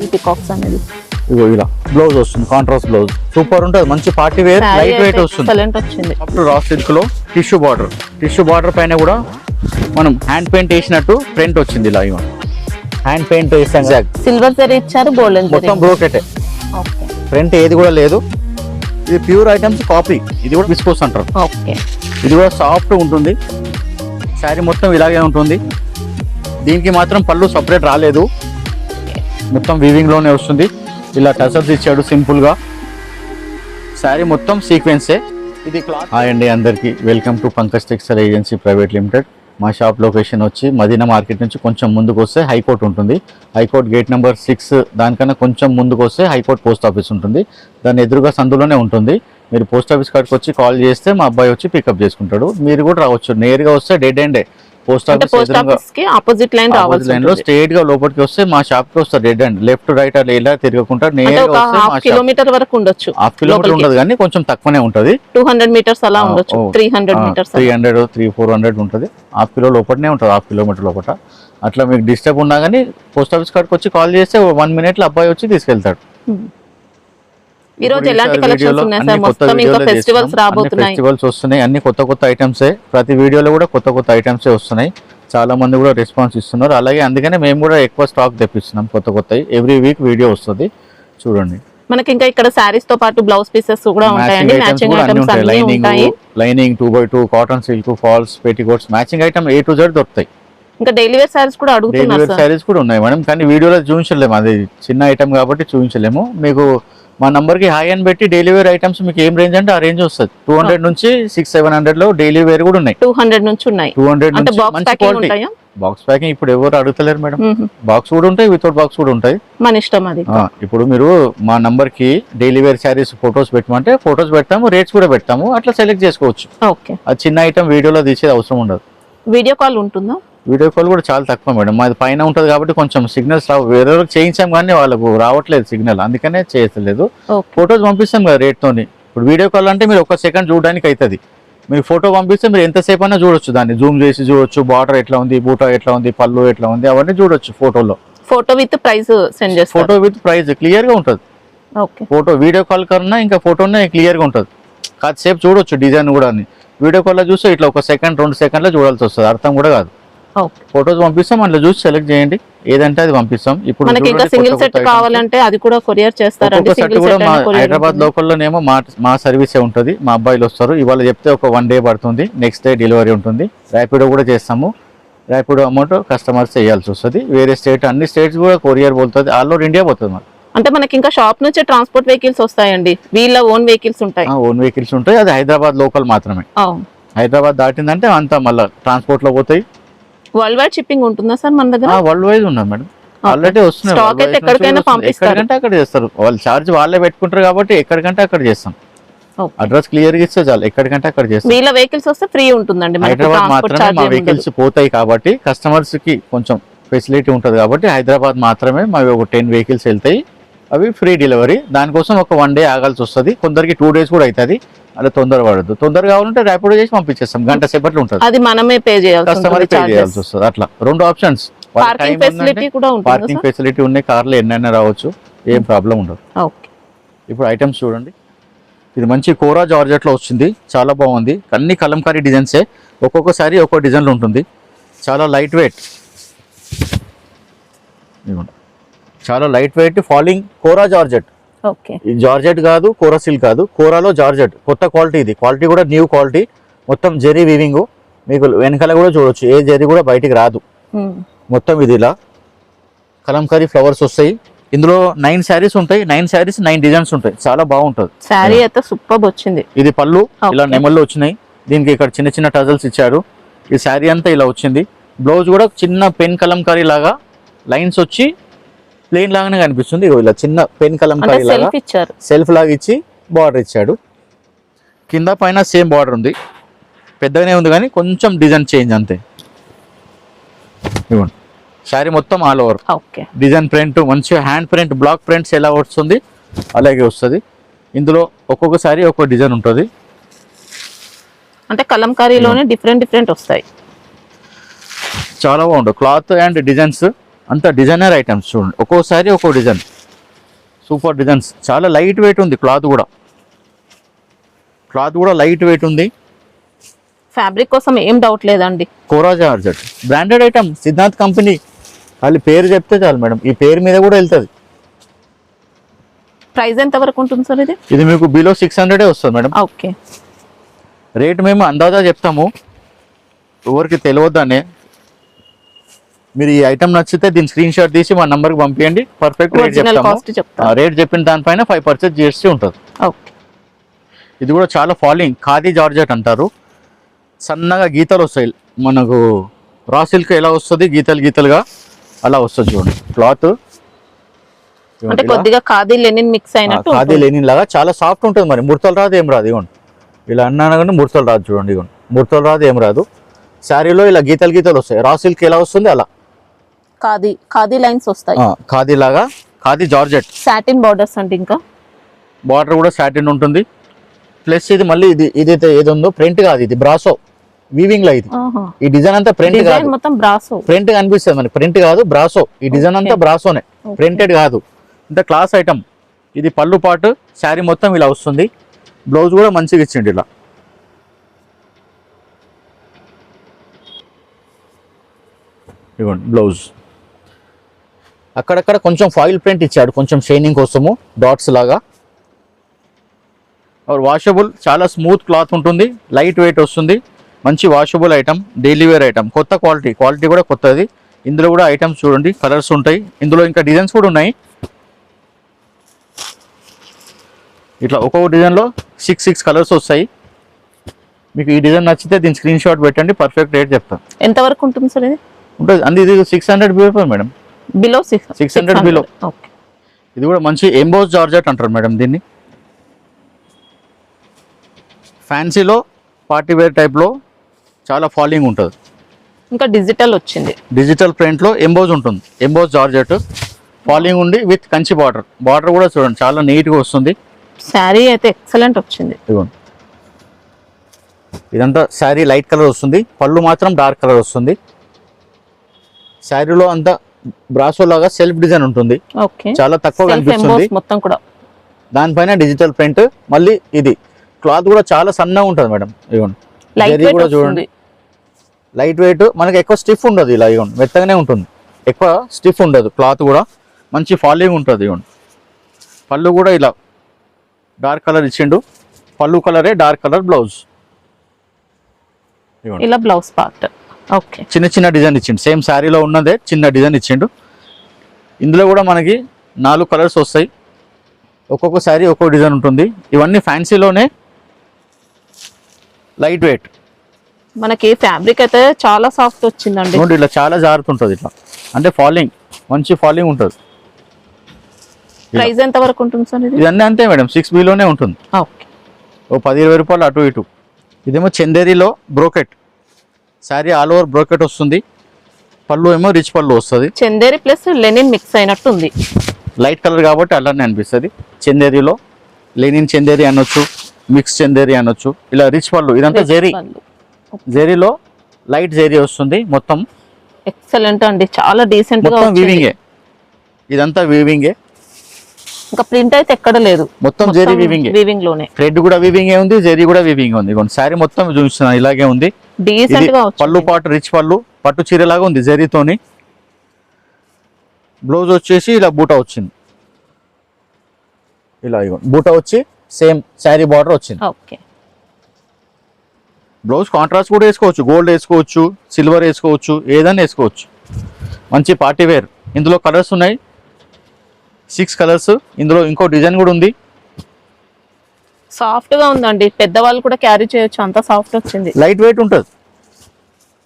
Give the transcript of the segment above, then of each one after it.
ఈ పికాక్స్ అనేది. ఇగో ఇలా బ్లౌజ్ వస్తుంది, కాంట్రాస్ట్ బ్లౌజ్ సూపర్ ఉంటుంది, మంచి పార్టీ వేర్, లైట్ వెయిట్ వస్తుంది. ఎక్సలెంట్ వచ్చింది. అప్పుడు రా సిల్క్ లో టిష్యూ బార్డర్ పైన కూడా మనం హ్యాండ్ పెయింట్ వేసినట్టు ప్రింట్ వచ్చింది. ఇలా ఇవ్వండి, హ్యాండ్ పెయింట్ వేసాం, సిల్వర్ జరీ ఇచ్చారు, గోల్డెన్ జరీ, మొత్తం బ్రోకెట్, ఓకే. ప్రింట్ ఏది కూడా లేదు. ఇది ప్యూర్ ఐటమ్స్ కాపీ, ఇది కూడా విస్కోస్ అంటారు. ఓకే, ఇది కూడా సాఫ్ట్ ఉంటుంది, శారీ మొత్తం ఇలాగే ఉంటుంది. దీనికి మాత్రం పళ్ళు సపరేట్ రాలేదు, మొత్తం వీవింగ్ లోనే వస్తుంది. ఇలా టసర్స్ ఇచ్చాడు సింపుల్ గా, శారీ మొత్తం సీక్వెన్సే. ఇది క్లాత్. హాయ్ అండి అందరికి, welcome to Pankaj textile agency private limited. మా షాప్ లొకేషన్ వచ్చి మదీనా మార్కెట్ నుంచి కొంచెం ముందుకు వస్తే హైకోర్ట్ ఉంటుంది. హైకోర్ట్ గేట్ నెంబర్ 6, దానికన్నా కొంచెం ముందుకు వస్తే హైకోర్ట్ పోస్ట్ ఆఫీస్ ఉంటుంది. దాని ఎదురుగా సందులోనే ఉంటుంది. మీరు పోస్ట్ ఆఫీస్ కాడికి వచ్చి కాల్ చేస్తే మా అబ్బాయి వచ్చి పికప్ చేసుకుంటాడు. మీరు కూడా రావచ్చు, నేరుగా వస్తే డెడ్ ఎండే. పోస్ట్ ఆఫీస్ కి ఆపోజిట్ లైన్ లో స్ట్రేట్ గా లోపలికి వస్తే మా షాప్ కి వస్తారు. డెడ్ అండ్ లెఫ్ట్ రైట్ అలా ఇలా తిరగకుండా నేరుగా వస్తే మా షాప్. కిలోమీటర్ వరకు ఉండొచ్చు, హాఫ్ కిలోమీటర్ ఉండదు కానీ కొంచెం తక్కువనే ఉంటది. 200 మీటర్స్ అలా ఉండొచ్చు, 300 మీటర్స్, 300-400 ఉంటది. హాఫ్ కిలో లోపలనే ఉంటుంది, హాఫ్ కిలోమీటర్ లోపల. అట్లా మీకు డిస్టర్బ్ ఉన్నా కానీ పోస్ట్ ఆఫీస్ కాడికి వచ్చి కాల్ చేస్తే 1 minute లో అబ్బాయి వచ్చి తీసుకెళ్తాడు. ఈ రోజు ఎలాంటి కలెక్షన్స్ ఉన్నాయి సార్? మొత్తం ఇంకా ఫెస్టివల్స్ రాబోతున్నాయి, ఫెస్టివల్స్ వస్తున్నాయి, అన్ని కొత్త ఐటమ్సే. ప్రతి వీడియోలో కూడా కొత్త ఐటమ్సే వస్తున్నాయి. చాలా మంది కూడా రెస్పాన్స్ ఇస్తున్నారు. అలాగే అందుకనే మేము కూడా ఎక్కువ స్టాక్ తెప్పిస్తున్నాం, కొత్త ఎవ్రీ వీక్ వీడియో వస్తుంది. చూడండి, మనకి ఇంకా ఇక్కడ సారీస్ తో పాటు బ్లౌజ్ పీసెస్ కూడా ఉంటాయండి, మ్యాచింగ్ ఐటమ్స్ అన్ని ఉంటాయి. Lining 2x2, cotton silk, falls, petticoats, matching item A to Z దొరుకుతాయి. ఇంకా డైలీ వేర్ సారీస్ కూడా అడుగుతున్నారు. డైలీ వేర్ సారీస్ కూడా ఉన్నాయి మేడం, కానీ వీడియోలో చూపించలేము, అది చిన్న ఐటమ్ కాబట్టి చూపించలేము. మీకు మా నంబర్కి హాయ్ అని పెట్టి డైలీ వేర్ ఐటమ్స్ మీకు ఏం రేంజ్ అంటే ఆ రేంజ్ వస్తుంది. 200 నుంచి 600-700 లో డైలీ వేర్ కూడా ఉన్నాయి. 200 నుంచి ఉన్నాయి. 200 నుంచి మంచి క్వాలిటీ. బాక్స్ ప్యాకింగ్ ఇప్పుడు ఎవరు అడుగుతలేరు మేడం, బాక్స్ కూడా ఉంటాయి, వితౌట్ బాక్స్ కూడా ఉంటాయి, మన ఇష్టం అది. ఇప్పుడు మీరు మా నంబర్ కి డైలీ వేర్ శారీస్ ఫొటోస్ పెట్టమంటే ఫొటోస్ పెడతాము, రేట్స్ కూడా పెడతాము, అట్లా సెలెక్ట్ చేసుకోవచ్చు. ఓకే, అది చిన్న ఐటమ్ వీడియోలో తీసేది అవసరం ఉండదు. వీడియో కాల్ ఉంటుందా? వీడియో కాల్ కూడా చాలా తక్కువ మేడం, మాది పైన ఉంటుంది కాబట్టి కొంచెం సిగ్నల్స్ రావు. వేరే చేయించాం కానీ వాళ్ళకు రావట్లేదు సిగ్నల్, అందుకనే చేయట్లేదు. ఫొటోస్ పంపిస్తాం కదా రేట్ తోని. ఇప్పుడు వీడియో కాల్ అంటే మీరు 1 సెకండ్ చూడడానికి అవుతుంది, మీరు ఫోటో పంపిస్తే మీరు ఎంతసేపు అయినా చూడొచ్చు, దాన్ని జూమ్ చేసి చూడొచ్చు. బార్డర్ ఎట్లా ఉంది, బూటా ఎట్లా ఉంది, పళ్ళు ఎట్లా ఉంది, అవన్నీ చూడొచ్చు ఫోటోలో. ఫోటో విత్ ప్రైస్ సెండ్ చేస్తారు. ఫోటో విత్ ప్రైస్ క్లియర్ గా ఉంటుంది. ఫోటో వీడియో కాల్ కన్నా ఇంకా ఫోటోనే క్లియర్ గా ఉంటుంది, కాసేపు చూడొచ్చు డిజైన్ కూడా. వీడియో కాల్ లో చూస్తే ఇట్లా 1 సెకండ్ 2 సెకండ్లో చూడాల్సి వస్తుంది, అర్థం కూడా కాదు. ఫోటోస్ పంపిస్తాం, అందులో చూసి సెలెక్ట్ చేయండి, ఏదంటే అది పంపిస్తాం. ఇప్పుడు సింగిల్ సెట్ కావాలంటే అది కూడా కొరియర్ చేస్తారు. హైదరాబాద్ లోకల్లోనేమో మా సర్వీసే ఉంటుంది, మా అబ్బాయిలు వస్తారు. ఇవాళ చెప్తే ఒక 1 day పడుతుంది, నెక్స్ట్ డే డెలివరీ ఉంటుంది. ర్యాపిడో కూడా చేస్తాము, ర్యాపిడో అమౌంట్ కస్టమర్స్ చేయాల్సి వస్తుంది. వేరే స్టేట్, అన్ని స్టేట్స్ కూడా కొరియర్ పోతుంది, ఆల్ ఓవర్ ఇండియా పోతుంది. అంటే మనకి ఇంకా షాప్ నుంచి ట్రాన్స్పోర్ట్ వెహికల్స్ వస్తాయండి, వీళ్ళ ఓన్ వెహికల్స్ ఉంటాయి. ఓన్ వెహికల్స్ ఉంటాయి, అది హైదరాబాద్ లోకల్ మాత్రమే. హైదరాబాద్ దాటిందంటే అంతా మళ్ళీ ట్రాన్స్పోర్ట్ లో పోతాయి. వరల్డ్ వైడ్ షిప్పింగ్ ఉంటుందా సార్ మన దగ్గర? వరల్డ్ వైడ్ ఉన్నా మేడం, ఆల్రెడీ వస్తున్నాయి. ఎక్కడికంటే అక్కడ చేస్తారు, వాళ్ళు చార్జ్ వాళ్ళే పెట్టుకుంటారు కాబట్టి ఎక్కడికంటే అక్కడ చేస్తాం. అడ్రస్ క్లియర్ గా ఇస్తే చాలు, ఎక్కడికంటే అక్కడ చేస్తాం. వీళ్ళ వెహికల్స్ వస్తే ఫ్రీ ఉంటుందండి. హైదరాబాద్ మాత్రమే మా వెహికల్స్ పోతాయి కాబట్టి కస్టమర్స్ కి కొంచెం ఫెసిలిటీ ఉంటుంది కాబట్టి హైదరాబాద్ మాత్రమే మావి ఒక 10 వెహికల్స్ వెళ్తాయి, అవి ఫ్రీ డెలివరీ. దానికోసం ఒక 1 day ఆగాల్సి వస్తుంది, కొందరికి 2 days కూడా అవుతుంది. అలా తొందర పడద్దు, తొందరగా కావాలంటే ర్యాపిడో చేసి పంపించేస్తాం, గంట సేపట్లో ఉంటుంది. అది మనమే పే చేయాలి, కస్టమర్ పే చేయాల్సి వస్తుంది. అట్లా 2 ఆప్షన్స్. పార్కింగ్ ఫెసిలిటీ ఉన్నాయి, కార్లు ఎన్నైనా రావచ్చు, ఏం ప్రాబ్లం ఉండదు. ఇప్పుడు ఐటమ్స్ చూడండి, ఇది మంచి కోరా జార్జెట్ లో వచ్చింది, చాలా బాగుంది. అన్ని కలంకారీ డిజైన్సే, ఒక్కొక్కసారి ఒక్కో డిజైన్లో ఉంటుంది. చాలా లైట్ వెయిట్, చాలా లైట్ వెయిట్ ఫాలింగ్ కోరా జార్జెట్. ఈ జార్జెట్ కాదు, కోరా సిల్క్ కాదు, కోరాలో జార్జెట్, కొత్త క్వాలిటీ. ఇది క్వాలిటీ కూడా న్యూ క్వాలిటీ, మొత్తం జెరీ వీవింగ్. మీకు వెనకాల కూడా చూడొచ్చు, ఏ జెరీ కూడా బయటికి రాదు. మొత్తం ఇది ఇలా కలంకారీ ఫ్లవర్స్ వస్తాయి. ఇందులో 9 శారీస్ ఉంటాయి, 9 శారీస్ 9 డిజైన్స్ ఉంటాయి, చాలా బాగుంటుంది. శారీ అయితే సూపర్ వచ్చింది. ఇది పళ్ళు ఇలా నెమల్లో వచ్చినాయి, దీనికి ఇక్కడ చిన్న చిన్న టజల్స్ ఇచ్చారు. ఈ శారీ అంతా ఇలా వచ్చింది. బ్లౌజ్ కూడా చిన్న పెన్ కలంకారీ లాగా లైన్స్ వచ్చి ప్లెయిన్ లాగానే కనిపిస్తుంది. ఇలా చిన్న పెన్ కలంకారీ లాగా సెల్ఫ్ లాగా ఇచ్చి బార్డర్ ఇచ్చాడు. కింద పైన సేమ్ బార్డర్ ఉంది, పెద్దగానే ఉంది కానీ కొంచెం డిజైన్ చేంజ్ అంతే. ఇవ్వండి, శారీ మొత్తం ఆల్ ఓవర్ డిజైన్ ప్రింట్, మంచిగా హ్యాండ్ ప్రింట్, బ్లాక్ ప్రింట్స్ ఎలా వస్తుంది అలాగే వస్తుంది. ఇందులో ఒక్కొక్క శారీ ఒక్కొక్క డిజైన్ ఉంటుంది, అంటే కలంకారీలోనే డిఫరెంట్ వస్తాయి. చాలా బాగుంటుంది క్లాత్ అండ్ డిజైన్స్ అంతా డిజైనర్ ఐటమ్స్. చూడండి, ఒక్కోసారి ఒక్కో డిజైన్. సూపర్ డిజైన్స్, చాలా లైట్ వెయిట్ ఉంది. క్లాత్ కూడా లైట్ వెయిట్ ఉంది. ఫ్యాబ్రిక్ కోసం ఏం డౌట్ లేదండి. Kora georgette branded item, Siddharth company. వాళ్ళు పేరు చెప్తే చాలు మేడం, ఈ పేరు మీద కూడా వెళ్తుంది. ప్రైస్ ఎంత వరకు ఉంటుంది సార్ ఇది? ఇది మీకు బిలో 600 వస్తుంది మేడం. ఓకే. రేట్ మేము అందాజా చెప్తాము, ఎవరికి తెలియద్దనే. మీరు ఈ ఐటమ్ నచ్చితే దీని స్క్రీన్ షాట్ తీసి మా నంబర్కి పంపించండి, పర్ఫెక్ట్ రేట్ చెప్తాము. రేట్ చెప్పిన దానిపైన 5% GST ఉంటుంది. ఓకే. ఇది కూడా చాలా ఫాలింగ్ ఖాదీ జార్జెట్ అంటారు. సన్నగా గీతలు వస్తాయి, మనకు రా సిల్క్ ఎలా వస్తుంది గీతలుగా అలా వస్తుంది చూడండి. క్లాత్ అంటే కొద్దిగా ఖాదీ లెనిన్ మిక్స్ అయినట్టు, ఖాదీ లెనిన్ లాగా చాలా సాఫ్ట్ ఉంటుంది. మరి ముడతలు రాదు, ఏం రాదు. ఇవ్వండి ఇలా అన్నాను కానీ ముడతలు రాదు చూడండి. ఇవ్వండి ముడతలు రాదు, ఏం రాదు. శారీలో ఇలా గీతలు వస్తాయి. రా సిల్క్ ఎలా వస్తుంది అలా ఖాదీ లైన్స్ వస్తాయి. ఖాదీ లాగా, ఖాదీ జార్జెట్. సాటిన్ బార్డర్స్ అంటే ఇంకా బార్డర్ కూడా సాటిన్ ఉంటుంది. ప్లస్ ఇది మళ్ళీ ఇది ఏది ఉందో ప్రింట్ కాదు, ఇది బ్రాసో వీవింగ్ లో. ఇది ఈ డిజైన్ అంతా ప్రింట్ కాదు, మొత్తం బ్రాసో ప్రింట్ కనిపిస్తుంది మనకి. ప్రింట్ కాదు, బ్రాసో. ఈ డిజైన్ అంతా బ్రాసోనే, ప్రింటెడ్ కాదు. ఇంత క్లాస్ ఐటమ్. ఇది పళ్ళు పాటు, శారీ మొత్తం ఇలా వస్తుంది. బ్లౌజ్ కూడా మంచిగా ఇచ్చిండు ఇలా. ఇవ్వండి బ్లౌజ్. అక్కడక్కడ కొంచెం ఫాయిల్ ప్రింట్ ఇచ్చాడు, కొంచెం షైనింగ్ కోసము, డాట్స్ లాగా. వాషబుల్, చాలా స్మూత్ క్లాత్ ఉంటుంది, లైట్ వెయిట్ వస్తుంది. మంచి washable item, daily wear item, కొత్త క్వాలిటీ కూడా కొత్తది. ఇందులో కూడా ఐటమ్స్ చూడండి, కలర్స్ ఉంటాయి. ఇందులో ఇంకా డిజైన్స్ కూడా ఉన్నాయి. ఇట్లా ఒక్కొక్క డిజైన్లో 6 కలర్స్ వస్తాయి. మీకు ఈ డిజైన్ నచ్చితే దీని స్క్రీన్ షాట్ పెట్టండి, పర్ఫెక్ట్ రేట్ చెప్తాను. ఎంత వరకు ఉంటుంది సార్ ఇది? ఉంటుంది అంది. ఇది 600 బిలో మేడం, బిలో 600 బిలో. ఇది కూడా మంచి ఎంబోస్ జార్జెట్ అంటారు మేడం దీన్ని. ఫ్యాన్సీలో పార్టీ వేర్ టైప్లో చాలా ఫాలింగ్ ఉంటుంది. ఇంకా డిజిటల్ వచ్చింది, డిజిటల్ ప్రింట్లో ఎంబోజ్ ఉంటుంది. ఎంబోజ్ జార్జెట్ ఫాలింగ్ ఉండి విత్ కంచి బార్డర్ కూడా చూడండి చాలా నీట్గా వస్తుంది. శారీ అయితే ఎక్సలెంట్ వచ్చింది. ఇదిగోండి, ఇదంతా శారీ లైట్ కలర్ వస్తుంది, పళ్ళు మాత్రం డార్క్ కలర్ వస్తుంది. శారీలో అంతా బ్రాసో లాగా సెల్ఫ్ డిజైన్ ఉంటుంది, చాలా తక్కువ కనిపిస్తుంది మొత్తం కూడా. దానిపైన డిజిటల్ ప్రింట్. మళ్ళీ ఇది క్లాత్ కూడా చాలా సన్నగా ఉంటుంది మేడం. ఇదిగోండి జరీ కూడా చూడండి, లైట్ వెయిట్. మనకి ఎక్కువ స్టిఫ్ ఉండదు, ఇలా ఇవ్వండి మెత్తగానే ఉంటుంది, ఎక్కువ స్టిఫ్ ఉండదు. క్లాత్ కూడా మంచి ఫాలింగ్ ఉంటుంది. ఇవ్వండి పళ్ళు కూడా ఇలా డార్క్ కలర్ ఇచ్చిండు, పళ్ళు కలరే డార్క్ కలర్ బ్లౌజ్. ఇలా బ్లౌజ్ పార్ట్ ఓకే. చిన్న డిజైన్ ఇచ్చిండు, సేమ్ శారీలో ఉన్నదే చిన్న డిజైన్ ఇచ్చిండు. ఇందులో కూడా మనకి 4 కలర్స్ వస్తాయి, ఒక్కొక్క శారీ ఒక్కొక్క డిజైన్ ఉంటుంది. ఇవన్నీ ఫ్యాన్సీలోనే లైట్ వెయిట్. మనకి ఫ్యాబ్రిక్ అయితే చాలా సాఫ్ట్ వచ్చిందండి. ఇట్లా చాలా జారుతుంటుంది, ఇట్లా అంటే ఫాలింగ్, మంచి ఫాలింగ్ ఉంటుంది. ప్రైస్ ఎంత వరకు ఉంటుంది సార్ ఇది? ఇదన్నీ అంతే మేడం, 6 బిలోనే ఉంటుంది. ఓకే. ఓ 10-20 రూపాయలు అటు ఇటు. ఇదేమో చందేరిలో brocade sari, all over brocade వస్తుంది. పళ్ళు ఏమో రిచ్ పళ్ళు వస్తుంది, చందేరి ప్లస్ లెనిన్ మిక్స్ అయినట్టు ఉంది. లైట్ కలర్ కాబట్టి అలానే అనిపిస్తుంది. చందేరిలో లెనిన్ చందేరి అనొచ్చు, మిక్స్ చందేరి అనొచ్చు. ఇలా రిచ్ పళ్ళు, ఇదంతా జెరీలో లైట్ జెరీ వస్తుంది మొత్తం. ఎక్సలెంట్ అండి, చాలా డీసెంట్ గా మొత్తం వీవింగే, ఇదంతా వీవింగే. ఇంకా ప్రింట్ అయితే ఎక్కడ లేదు, మొత్తం జెరీ వీవింగ్ లోనే. థ్రెడ్ కూడా వీవింగే ఉంది, జెరీ కూడా వీవింగ్ ఉంది. శారీ మొత్తం చూస్తున్నాను ఇలాగే ఉంది, డీసెంట్ గా. పళ్ళు పాటు రిచ్ పళ్ళు, పట్టు చీర లాగా ఉంది జెరీతోని. బ్లౌజ్ వచ్చేసి ఇలా బూటా వచ్చింది, ఇలా బూటా వచ్చి సేమ్ శారీ బార్డర్ వచ్చింది. ఓకే. బ్లౌజ్ కాంట్రాస్ట్ కూడా వేసుకోవచ్చు, గోల్డ్ వేసుకోవచ్చు, సిల్వర్ వేసుకోవచ్చు, ఏదైనా వేసుకోవచ్చు. మంచి పార్టీ వేర్. ఇందులో కలర్స్ ఉన్నాయి, 6 కలర్స్. ఇందులో ఇంకో డిజైన్ కూడా ఉంది. సాఫ్ట్ గా ఉందండి, పెద్దవాళ్ళు కూడా క్యారీ చేయొచ్చు, అంత సాఫ్ట్ వచ్చింది. లైట్ వెయిట్ ఉంటుంది,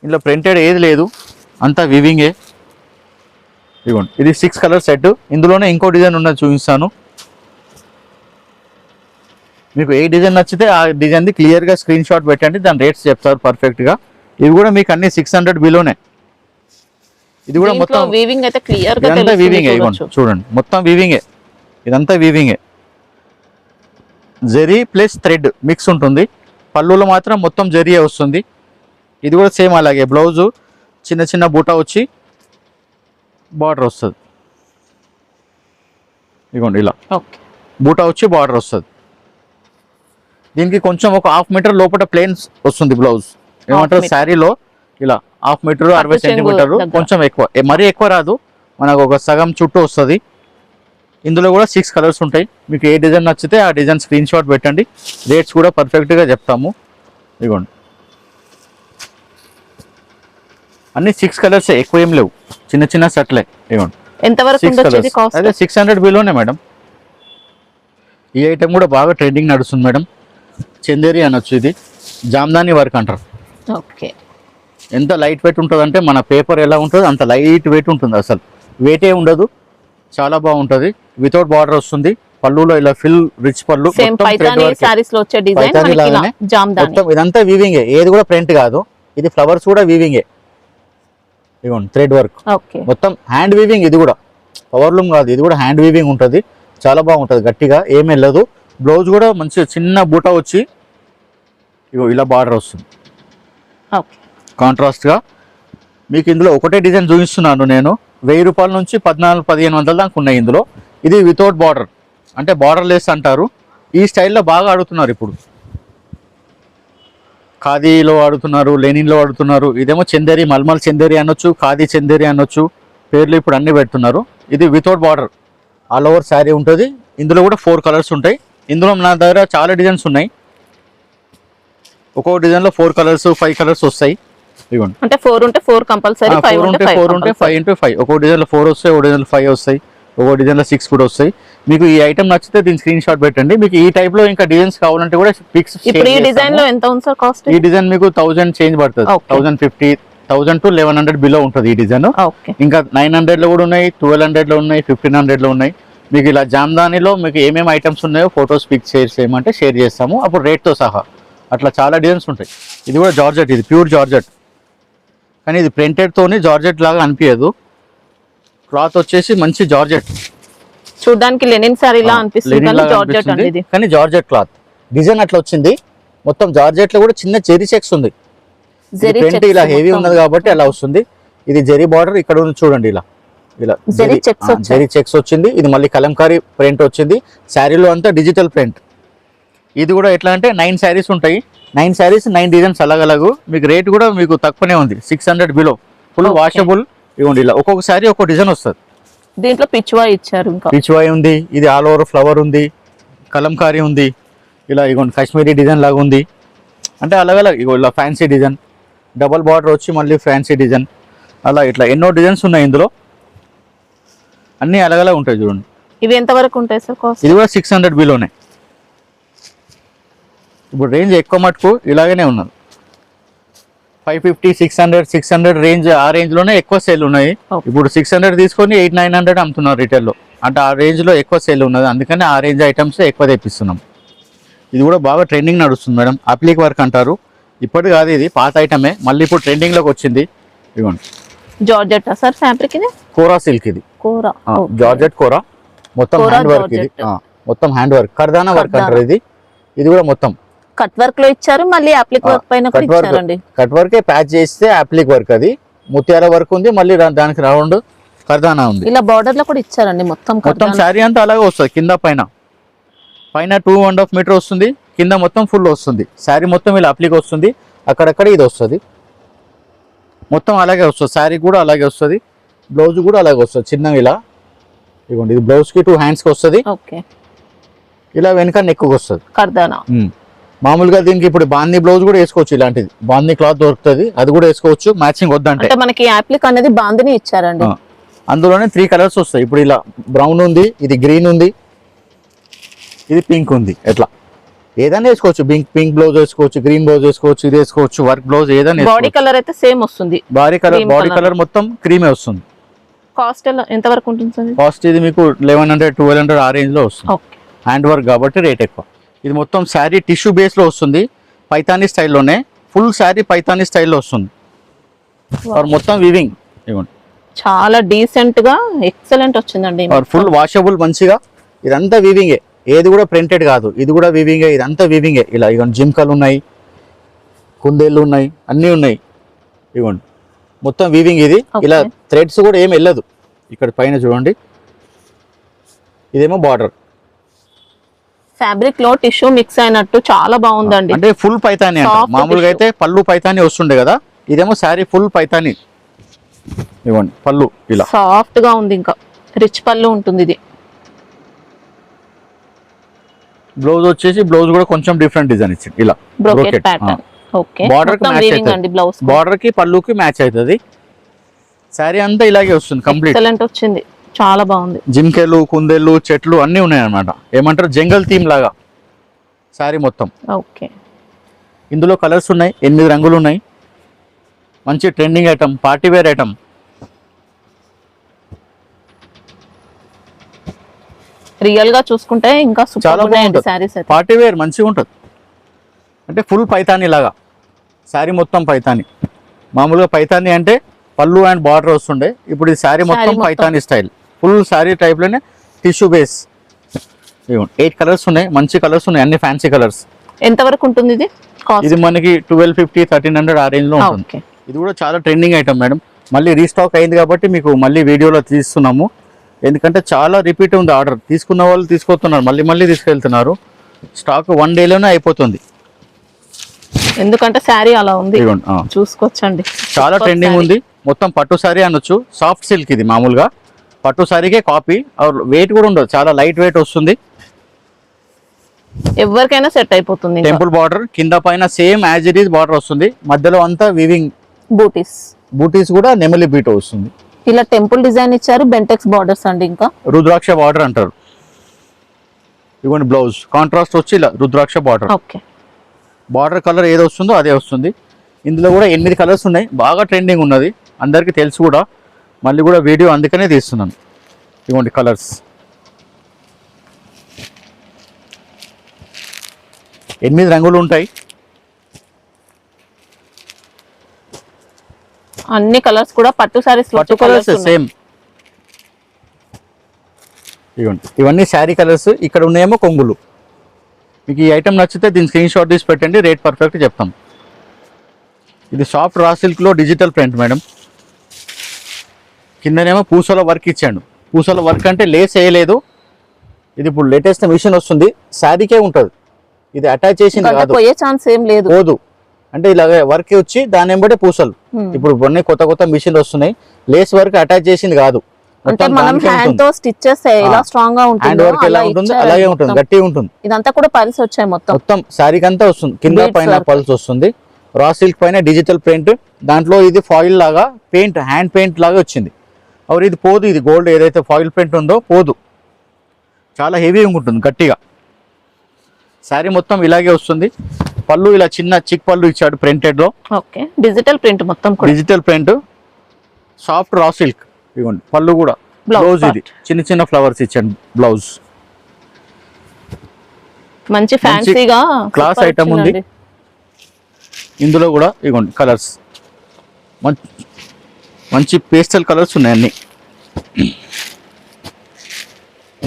ఇందులో ప్రింటెడ్ ఏది లేదు, అంతా వివింగే. ఇదిగోండి, ఇది 6 కలర్ సెట్. ఇందులోనే ఇంకో డిజైన్ ఉన్నది చూపిస్తాను మీకు. ఏ డిజైన్ నచ్చితే ఆ డిజైన్ది క్లియర్గా స్క్రీన్ షాట్ పెట్టండి, దాని రేట్స్ చెప్తారు పర్ఫెక్ట్గా. ఇవి కూడా మీకు అన్ని 600 బిలోనే. ఇది కూడా మొత్తం వీవింగ్ అయితే క్లియర్ గా ఇదంతా వీవింగే. చూడండి మొత్తం వీవింగే, ఇదంతా వీవింగే. జరీ ప్లస్ థ్రెడ్ మిక్స్ ఉంటుంది. పళ్ళులో మాత్రం మొత్తం జరీయే వస్తుంది. ఇది కూడా సేమ్ అలాగే, బ్లౌజు చిన్న బూటా వచ్చి బార్డర్ వస్తుంది. ఇగోండి ఇలా ఓకే బూటా వచ్చి బార్డర్ వస్తుంది. దీనికి కొంచెం ఒక 1/2 మీటర్ లోపల ప్లేన్స్ వస్తుంది బ్లౌజ్. ఏమంటారు meter. శారీలో ఇలా 1/2 మీటర్ 60 పట్టు చెంగు సెంటీమీటర్ దగ్గర. కొంచెం ఎక్కువ, మరీ ఎక్కువ రాదు, మనకు ఒక సగం చుట్టూ వస్తుంది. ఇందులో కూడా 6 కలర్స్ ఉంటాయి. మీకు ఏ డిజైన్ నచ్చితే ఆ డిజైన్ స్క్రీన్ షాట్ పెట్టండి. రేట్స్ కూడా పర్ఫెక్ట్గా చెప్తాము. ఇదిగోండి అన్ని 6 కలర్స్, ఎక్కువ ఏం లేవు, చిన్న చిన్న సెట్లే. ఇదిగోండి ఎంత వరకు 6 ఉండొచ్చు ఇది కలర్స్, కాస్ట్? అదే 600 బిలోనే మేడం. ఈ ఐటమ్ కూడా బాగా ట్రెండింగ్ నడుస్తుంది మేడం. చందేరి అనొచ్చు, ఇది జామ్దాని వర్క్ అంటారు. ఓకే ఎంత లైట్ వెయిట్ ఉంటుంది అంటే మన పేపర్ ఎలా ఉంటుందో అంత లైట్ వెయిట్ ఉంటుంది, అసలు వెయిటే ఉండదు, చాలా బాగుంటుంది. వితౌట్ బార్డర్ వస్తుంది, పళ్ళులో ఇలా ఫిల్ రిచ్ పళ్ళు, సేమ్ పైతాని సారీస్ లో వచ్చే డిజైన్ పైతాని మనకి ఇలా లాగానే జామ్దాని. మొత్తం ఇదంతా వీవింగే, ఏది కూడా ప్రింట్ కాదు. ఇది ఫ్లవర్స్ కూడా వీవింగే, ఇదిగోండి థ్రెడ్ వర్క్ ఓకే మొత్తం హ్యాండ్ వీవింగ్. ఇది కూడా పవర్ లూమ్ కాదు, ఇది కూడా హ్యాండ్ వీవింగ్ ఉంటుంది, చాలా బాగుంటుంది, గట్టిగా ఏం వెళ్ళదు. బ్లౌజ్ కూడా మంచిగా చిన్న బూటా వచ్చి ఇగో ఇలా బార్డర్ వస్తుంది ఓకే కాంట్రాస్ట్గా. మీకు ఇందులో ఒకటే డిజైన్ చూపిస్తున్నాను నేను. 1000 రూపాయల నుంచి 1400-1500 దాకా ఉన్నాయి ఇందులో. ఇది వితౌట్ బార్డర్, అంటే బార్డర్ లెస్ అంటారు. ఈ స్టైల్లో బాగా ఆడుతున్నారు ఇప్పుడు, ఖాదీలో ఆడుతున్నారు, లెనిన్లో ఆడుతున్నారు. ఇదేమో చందేరి, మల్మల్ చందేరి అనొచ్చు, ఖాదీ చందేరి అనొచ్చు, పేర్లు ఇప్పుడు అన్ని పెడుతున్నారు. ఇది without border, all over sari ఉంటుంది. ఇందులో కూడా 4 కలర్స్ ఉంటాయి. ఇందులో నా దగ్గర చాలా డిజైన్స్ ఉన్నాయి. ఒక్కొక్క డిజైన్లో 4 కలర్స్ 5 కలర్స్ వస్తాయి. ఇవ్వండి అంటే 4 ఉంటే 4 కంపల్సరీ, 5 ఉంటే 4 ఉంటే 5 × 5. ఒక్కొక్క డిజైన్లో 4 వస్తాయి, ఒక డిజైన్లో 5 వస్తాయి, ఒక్కొక్క డిజైన్లో 6 కూడా వస్తాయి. మీకు ఈ ఐటమ్ నచ్చితే దీని స్క్రీన్ షాట్ పెట్టండి. మీకు ఈ టైప్ లో ఇంకా డిజైన్స్ కావాలంటే కూడా పిక్స్. ఇప్పుడు ఈ డిజైన్ లో ఎంత ఉంది సార్ కాస్ట్? ఈ డిజైన్ మీకు 1000 చేంజ్ పడుతుంది, 1050, 1000 to 1100 బిలో ఉంటుంది ఈ డిజైన్. ఇంకా 900 లో కూడా ఉన్నాయి, 1200 లో ఉన్నాయి, 1500 లో ఉన్నాయి. మీకు ఇలా జామ్దానిలో మీకు ఏమేమి ఐటమ్స్ ఉన్నాయో ఫొటోస్ పిక్స్ షేర్ చేయమంటే షేర్ చేస్తాము, అప్పుడు రేట్తో సహా. అట్లా చాలా డిజైన్స్ ఉంటాయి. ఇది కూడా జార్జెట్, ఇది ప్యూర్ జార్జెట్, కానీ ఇది ప్రింటెడ్తోని జార్జెట్ లాగా అనిపించదు. క్లాత్ వచ్చేసి మంచి జార్జెట్, చూడడానికి లెనిన్ సారీ లా అనిపిస్తుంది కానీ జార్జెట్ క్లాత్ డిజైన్ అట్లా వచ్చింది. మొత్తం జార్జెట్ లో కూడా చిన్న జెరీ చెక్స్ ఉంది. ప్రింట్ ఇలా హెవీ ఉన్నది కాబట్టి అలా వస్తుంది. ఇది జెరీ బార్డర్ ఇక్కడ ఉంది చూడండి, ఇలా ఇలా జెరీ చెక్స్ వచ్చింది. ఇది మళ్ళీ కలంకారీ ప్రింట్ వచ్చింది. శారీలో అంతా డిజిటల్ ప్రింట్. ఇది కూడా ఎట్లా అంటే 9 శారీస్ ఉంటాయి, 9 శారీస్ 9 డిజైన్స్ అలగలగు. మీకు రేట్ కూడా మీకు తక్కువనే ఉంది, 600 బిలో, ఫుల్ వాషబుల్. ఇవ్వండి ఇలా ఒక్కొక్క శారీ ఒక్కొక్క డిజైన్ వస్తుంది. దీంట్లో పిచ్వాయ్ ఇచ్చారు, ఇంకా పిచ్వాయ్ ఉంది, ఇది ఆల్ ఓవర్ ఫ్లవర్ ఉంది, కలంకారీ ఉంది, ఇలా ఇగోండి కాశ్మీరీ డిజైన్ లాగా ఉంది. అంటే అలగలగ్ ఇగో ఇలా ఫ్యాన్సీ డిజైన్, డబల్ బార్డర్ వచ్చి మళ్ళీ ఫ్యాన్సీ డిజైన్, అలా ఇట్లా ఎన్నో డిజైన్స్ ఉన్నాయి ఇందులో, అన్నీ అలగలా ఉంటాయి చూడండి. ఇవి ఎంత వరకు ఉంటాయి సార్ కాస్ట్? ఇది కూడా 600 బిలోనే. ఇప్పుడు రేంజ్ ఎక్కువ మటుకు ఇలాగనే ఉన్నది, 550, 600 రేంజ్, ఆ రేంజ్ లోనే ఎక్కువ సేల్ ఉన్నాయి. ఇప్పుడు 600 తీసుకొని 800-900 అమ్ముతున్నారు రిటైల్లో, అంటే ఆ రేంజ్ లో ఎక్కువ సేల్ ఉన్నది, అందుకని ఆ రేంజ్ ఐటమ్స్ ఎక్కువ తెప్పిస్తున్నాం. ఇది కూడా బాగా ట్రెండింగ్ నడుస్తుంది మేడం, అప్లిక్ వర్క్ అంటారు. ఇప్పటి కాదు, ఇది పాత ఐటమే, మళ్ళీ ఇప్పుడు ట్రెండింగ్ లోకి వచ్చింది. ఇదిగోండి జార్జెట్ సార్ ఫ్యాబ్రిక్, ఇది కోరా సిల్క్, ఇది కోరా జార్జెట్ కోరా, మొత్తం హ్యాండ్ వర్క్. ఇది మొత్తం హ్యాండ్ వర్క్, కర్దానా వర్క్ అంటారు. ఇది కూడా మొత్తం కట్ వర్క్ లో ఇచ్చారు, మళ్ళీ అప్లిక్ వర్క్ పైన కూడా ఇచ్చారండి. కట్ వర్క్ ప్యాచ్ చేస్తే అప్లిక్ వర్క్, అది ముత్యాల వర్క్ ఉంది, మళ్ళీ దానికి రౌండ్ కర్దానా ఉంది. ఇలా బార్డర్ లో కూడా ఇచ్చారండి, మొత్తం శారీ అంతా అలాగే వస్తుంది. కింద పైన 2.5 మీటర్ వస్తుంది, కింద మొత్తం ఫుల్ వస్తుంది. శారీ మొత్తం ఇలా అప్లిక్ వస్తుంది, అక్కడక్కడ ఇది వస్తుంది, మొత్తం అలాగే వస్తుంది. శారీ కూడా అలాగే వస్తుంది, బ్లౌజ్ కూడా అలాగే వస్తుంది చిన్నగా ఇలా. ఇదిగోండి ఇది బ్లౌజ్ కి 2 హ్యాండ్స్ కి వస్తుంది, ఇలా వెనక నెక్ వస్తుంది కర్దానా. మామూలుగా దీనికి ఇప్పుడు బాందీ బ్లౌజ్ కూడా వేసుకోవచ్చు, ఇలాంటిది బాందీ క్లాత్ దొరుకుతుంది, అది కూడా వేసుకోవచ్చు. మ్యాచింగ్ వద్దంటే మనకి అప్లిక్ అనేది బాందీని ఇచ్చారండి. అందులోనే 3 కలర్స్ వస్తాయి. ఇప్పుడు ఇలా బ్రౌన్ ఉంది, ఇది గ్రీన్ ఉంది, ఇది పింక్ ఉంది. ఎట్లా ఏదైనా వేసుకోవచ్చు, పింక్ బ్లౌజ్ వేసుకోవచ్చు, గ్రీన్ బ్లౌజ్ వేసుకోవచ్చు, ఇది వేసుకోవచ్చు, వర్క్ బ్లౌజ్ ఏదైనా. బాడీ కలర్ అయితే సేమ్ వస్తుంది, బాడీ కలర్ మొత్తం క్రీమే వస్తుంది. కాస్ట్ ఎంత వరకు ఉంటుంది సార్? కాస్ట్ ఇది మీకు 1100-1200 ఆ రేంజ్ లో వస్తుంది. హ్యాండ్ వర్క్ కాబట్టి రేట్ ఎక్కువ. ఇది మొత్తం శారీ టిష్యూ బేస్ లో వస్తుంది, పైతానీ స్టైల్లోనే, ఫుల్ శారీ పైతానీ స్టైల్లో వస్తుంది. మొత్తం వీవింగ్, ఇవ్వండి చాలా డీసెంట్ గా ఎక్సలెంట్ వచ్చిందండి. ఫుల్ వాషబుల్ మంచిగా, ఇదంతా వీవింగే, ఏది కూడా ప్రింటెడ్ కాదు. ఇది కూడా వీవింగే, ఇదంతా వీవింగే. ఇలా ఇవ్వండి జిమ్కలు ఉన్నాయి, కుందేళ్ళు ఉన్నాయి, అన్నీ ఉన్నాయి. ఇవ్వండి మొత్తం వీవింగ్. ఇది ఇలా థ్రెడ్స్ కూడా ఏమి వెళ్ళదు. ఇక్కడ పైన చూడండి ఇదేమో బార్డర్. ఫ్యాబ్రిక్ లో టిష్యూ మిక్స్ అయినట్టు చాలా బాగుందండి. అంటే ఫుల్ పైతాని అంటే మామూలుగా అయితే పళ్ళు పైతాని వస్తుండే కదా, ఇదేమో శారీ ఫుల్ పైతాని. ఇవ్వండి పళ్ళు ఇలా సాఫ్ట్ గా ఉంది, ఇంకా రిచ్ పళ్ళు ఉంటుంది ఇది. బ్లౌజ్ వచ్చేసి బ్లౌజ్ కూడా కొంచెం డిఫరెంట్ డిజైన్ ఇచ్చింది ఇలా బ్రోకెట్ ప్యాటర్న్. ఓకే, బార్డర్ కి మ్యాచ్ అవుతుంది, బ్లౌజ్ బార్డర్ కి పళ్ళుకి మ్యాచ్ అవుతుంది. శారీ అంతా ఇలాగే వస్తుంది కంప్లీట్. ఎక్సలెంట్ వచ్చింది, చాలా బాగుంది. జింకెలు, కుందేళ్ళు, చెట్లు అన్ని ఉన్నాయి అన్నమాట. ఏమంటారు జంగల్ థీమ్ లాగా శారీ మొత్తం. ఓకే, ఇందులో కలర్స్ ఉన్నాయి, 8 రంగులు ఉన్నాయి. మంచి trending item, party wear item. Real గా చూసుకుంటే ఇంకా చాలా సూపర్ ఉన్నాయండి బాగుంటుంది. సారీస్ అయితే. పార్టీ వేర్ మంచిగా ఉంటుంది. అంటే ఫుల్ పైతాని లాగా శారీ మొత్తం పైతాని. మామూలుగా పైతాని అంటే పళ్ళు అండ్ బార్డర్ వస్తుండే, ఇప్పుడు ఈ శారీ మొత్తం Paithani style. Full sari type లోనే టిష్యూ బేస్. 8 కలర్స్ ఉన్నాయి, మంచి కలర్స్ ఉన్నాయి, అన్ని ఫ్యాన్సీ కలర్స్. ఎంత వరకు ఉంటుంది ఇది కాస్ట్? ఇది మనకి 1250, 1300 ఆ రేంజ్ లో ఉంటుంది. ఇది కూడా చాలా ట్రెండింగ్ ఐటమ్ మేడం. మళ్ళీ రీస్టాక్ అయింది కాబట్టి మీకు మళ్ళీ వీడియోలో తీస్తున్నాము. ఎందుకంటే చాలా రిపీట్ ఉంది ఆర్డర్. తీసుకున్న వాళ్ళు తీసుకొస్తున్నారు, మళ్ళీ మళ్ళీ తీసుకెళ్తున్నారు. స్టాక్ 1 డేలోనే అయిపోతుంది. ఎందుకంటే శారీ అలా ఉంది, చూసుకోవచ్చండి. చాలా ట్రెండింగ్ ఉంది. మొత్తం పట్టు శారీ అనొచ్చు. సాఫ్ట్ సిల్క్ ఇది, మామూలుగా పట్టు శారీకే కాపీ. వెయిట్ కూడా ఉండదు, చాలా లైట్ వెయిట్ వస్తుంది. ఎవరికైనా సెట్ అయిపోతుంది. టెంపుల్ బార్డర్ కింద పైన same as it is border వస్తుంది. మధ్యలో అంతా వీవింగ్ బూటీస్ కూడా నెమలి బీట్ వస్తుంది. ఇలా టెంపుల్ డిజైన్ ఇచ్చారు, బెంటెక్స్ బార్డర్స్ అండి. ఇంకా రుద్రాక్ష బార్డర్ అంటారు. ఇవ్వండి బ్లౌజ్ కాంట్రాస్ట్ వచ్చి ఇలా రుద్రాక్ష బార్డర్. ఓకే, బార్డర్ కలర్ ఏది వస్తుందో అదే వస్తుంది. ఇందులో కూడా 8 కలర్స్ ఉన్నాయి. బాగా ట్రెండింగ్ ఉన్నది, అందరికీ తెలుసు కూడా. మళ్ళీ కూడా వీడియో అందుకనే తీస్తున్నాను. ఇవ్వండి కలర్స్ 8 రంగులు ఉంటాయి. అన్ని కలర్స్ కూడా పట్టు సారీస్ పట్టు కలర్స్ సేమ్. ఇవన్నీ శారీ కలర్స్. ఇక్కడ ఉన్నాయేమో కొంగులు. మీకు ఈ ఐటమ్ నచ్చితే దీని స్క్రీన్ షాట్ తీసి పెట్టండి, రేట్ పర్ఫెక్ట్ చెప్తాం. ఇది సాఫ్ట్ రా సిల్క్ లో డిజిటల్ ప్రింట్ మేడం. కిందనేమో పూసల వర్క్ ఇచ్చాడు. పూసల వర్క్ అంటే లేస్ వేయలేదు. ఇది ఇప్పుడు లేటెస్ట్ మిషన్ వస్తుంది, శారీకే ఉంటుంది. ఇది అటాచ్ చేసింది కాదు, పోయే ఛాన్స్ ఏం లేదు. పోదు. అంటే ఇలా వర్క్ వచ్చి దాని వెంబడే పూసలు. ఇప్పుడు కొన్ని కొత్త కొత్త మిషన్లు వస్తున్నాయి. లేస్ వర్క్ అటాచ్ చేసింది కాదు, హ్యాండ్ తో స్టిచ్ చేస్తే ఎలా స్ట్రాంగ్ గా ఉంటుంది, ఎలా ఉంటుంది అలాగే ఉంటుంది, గట్టిగా ఉంటుంది. ఇదంతా కూడా పల్స్ వచ్చాయి మొత్తం శారీకి అంతా వస్తుంది. కింద పైన పల్స్ వస్తుంది. రా సిల్క్ పైన డిజిటల్ పెయింట్. దాంట్లో ఇది ఫాయిల్ లాగా పెయింట్, హ్యాండ్ పెయింట్ లాగా వచ్చింది. और ఇది పోదు, ఇది గోల్డ్ ఏదైతే ఫాయిల్ పెయింట్ ఉందో పోదు, చాలా హెవీగా ఉంటుంది, గట్టిగా. శారీ మొత్తం ఇలాగే వస్తుంది. పళ్ళు ఇలా చిన్న చిక్ పళ్ళు ఇచ్చాడు ప్రింటెడ్ లో. ఓకే, డిజిటల్ ప్రింట్ మొత్తం కూడా digital print, soft raw silk. ఇవ్వండి పళ్ళు కూడా. బ్లౌజ్ ఇది చిన్న చిన్న ఫ్లవర్స్ ఇచ్చాడు బ్లౌజ్. మంచి ఫ్యాన్సీగా క్లాస్ ఐటమ్ ఉంది. ఇందులో కూడా ఇవ్వండి కలర్స్, మంచి పేస్టల్ కలర్స్ ఉన్నాయి అన్ని.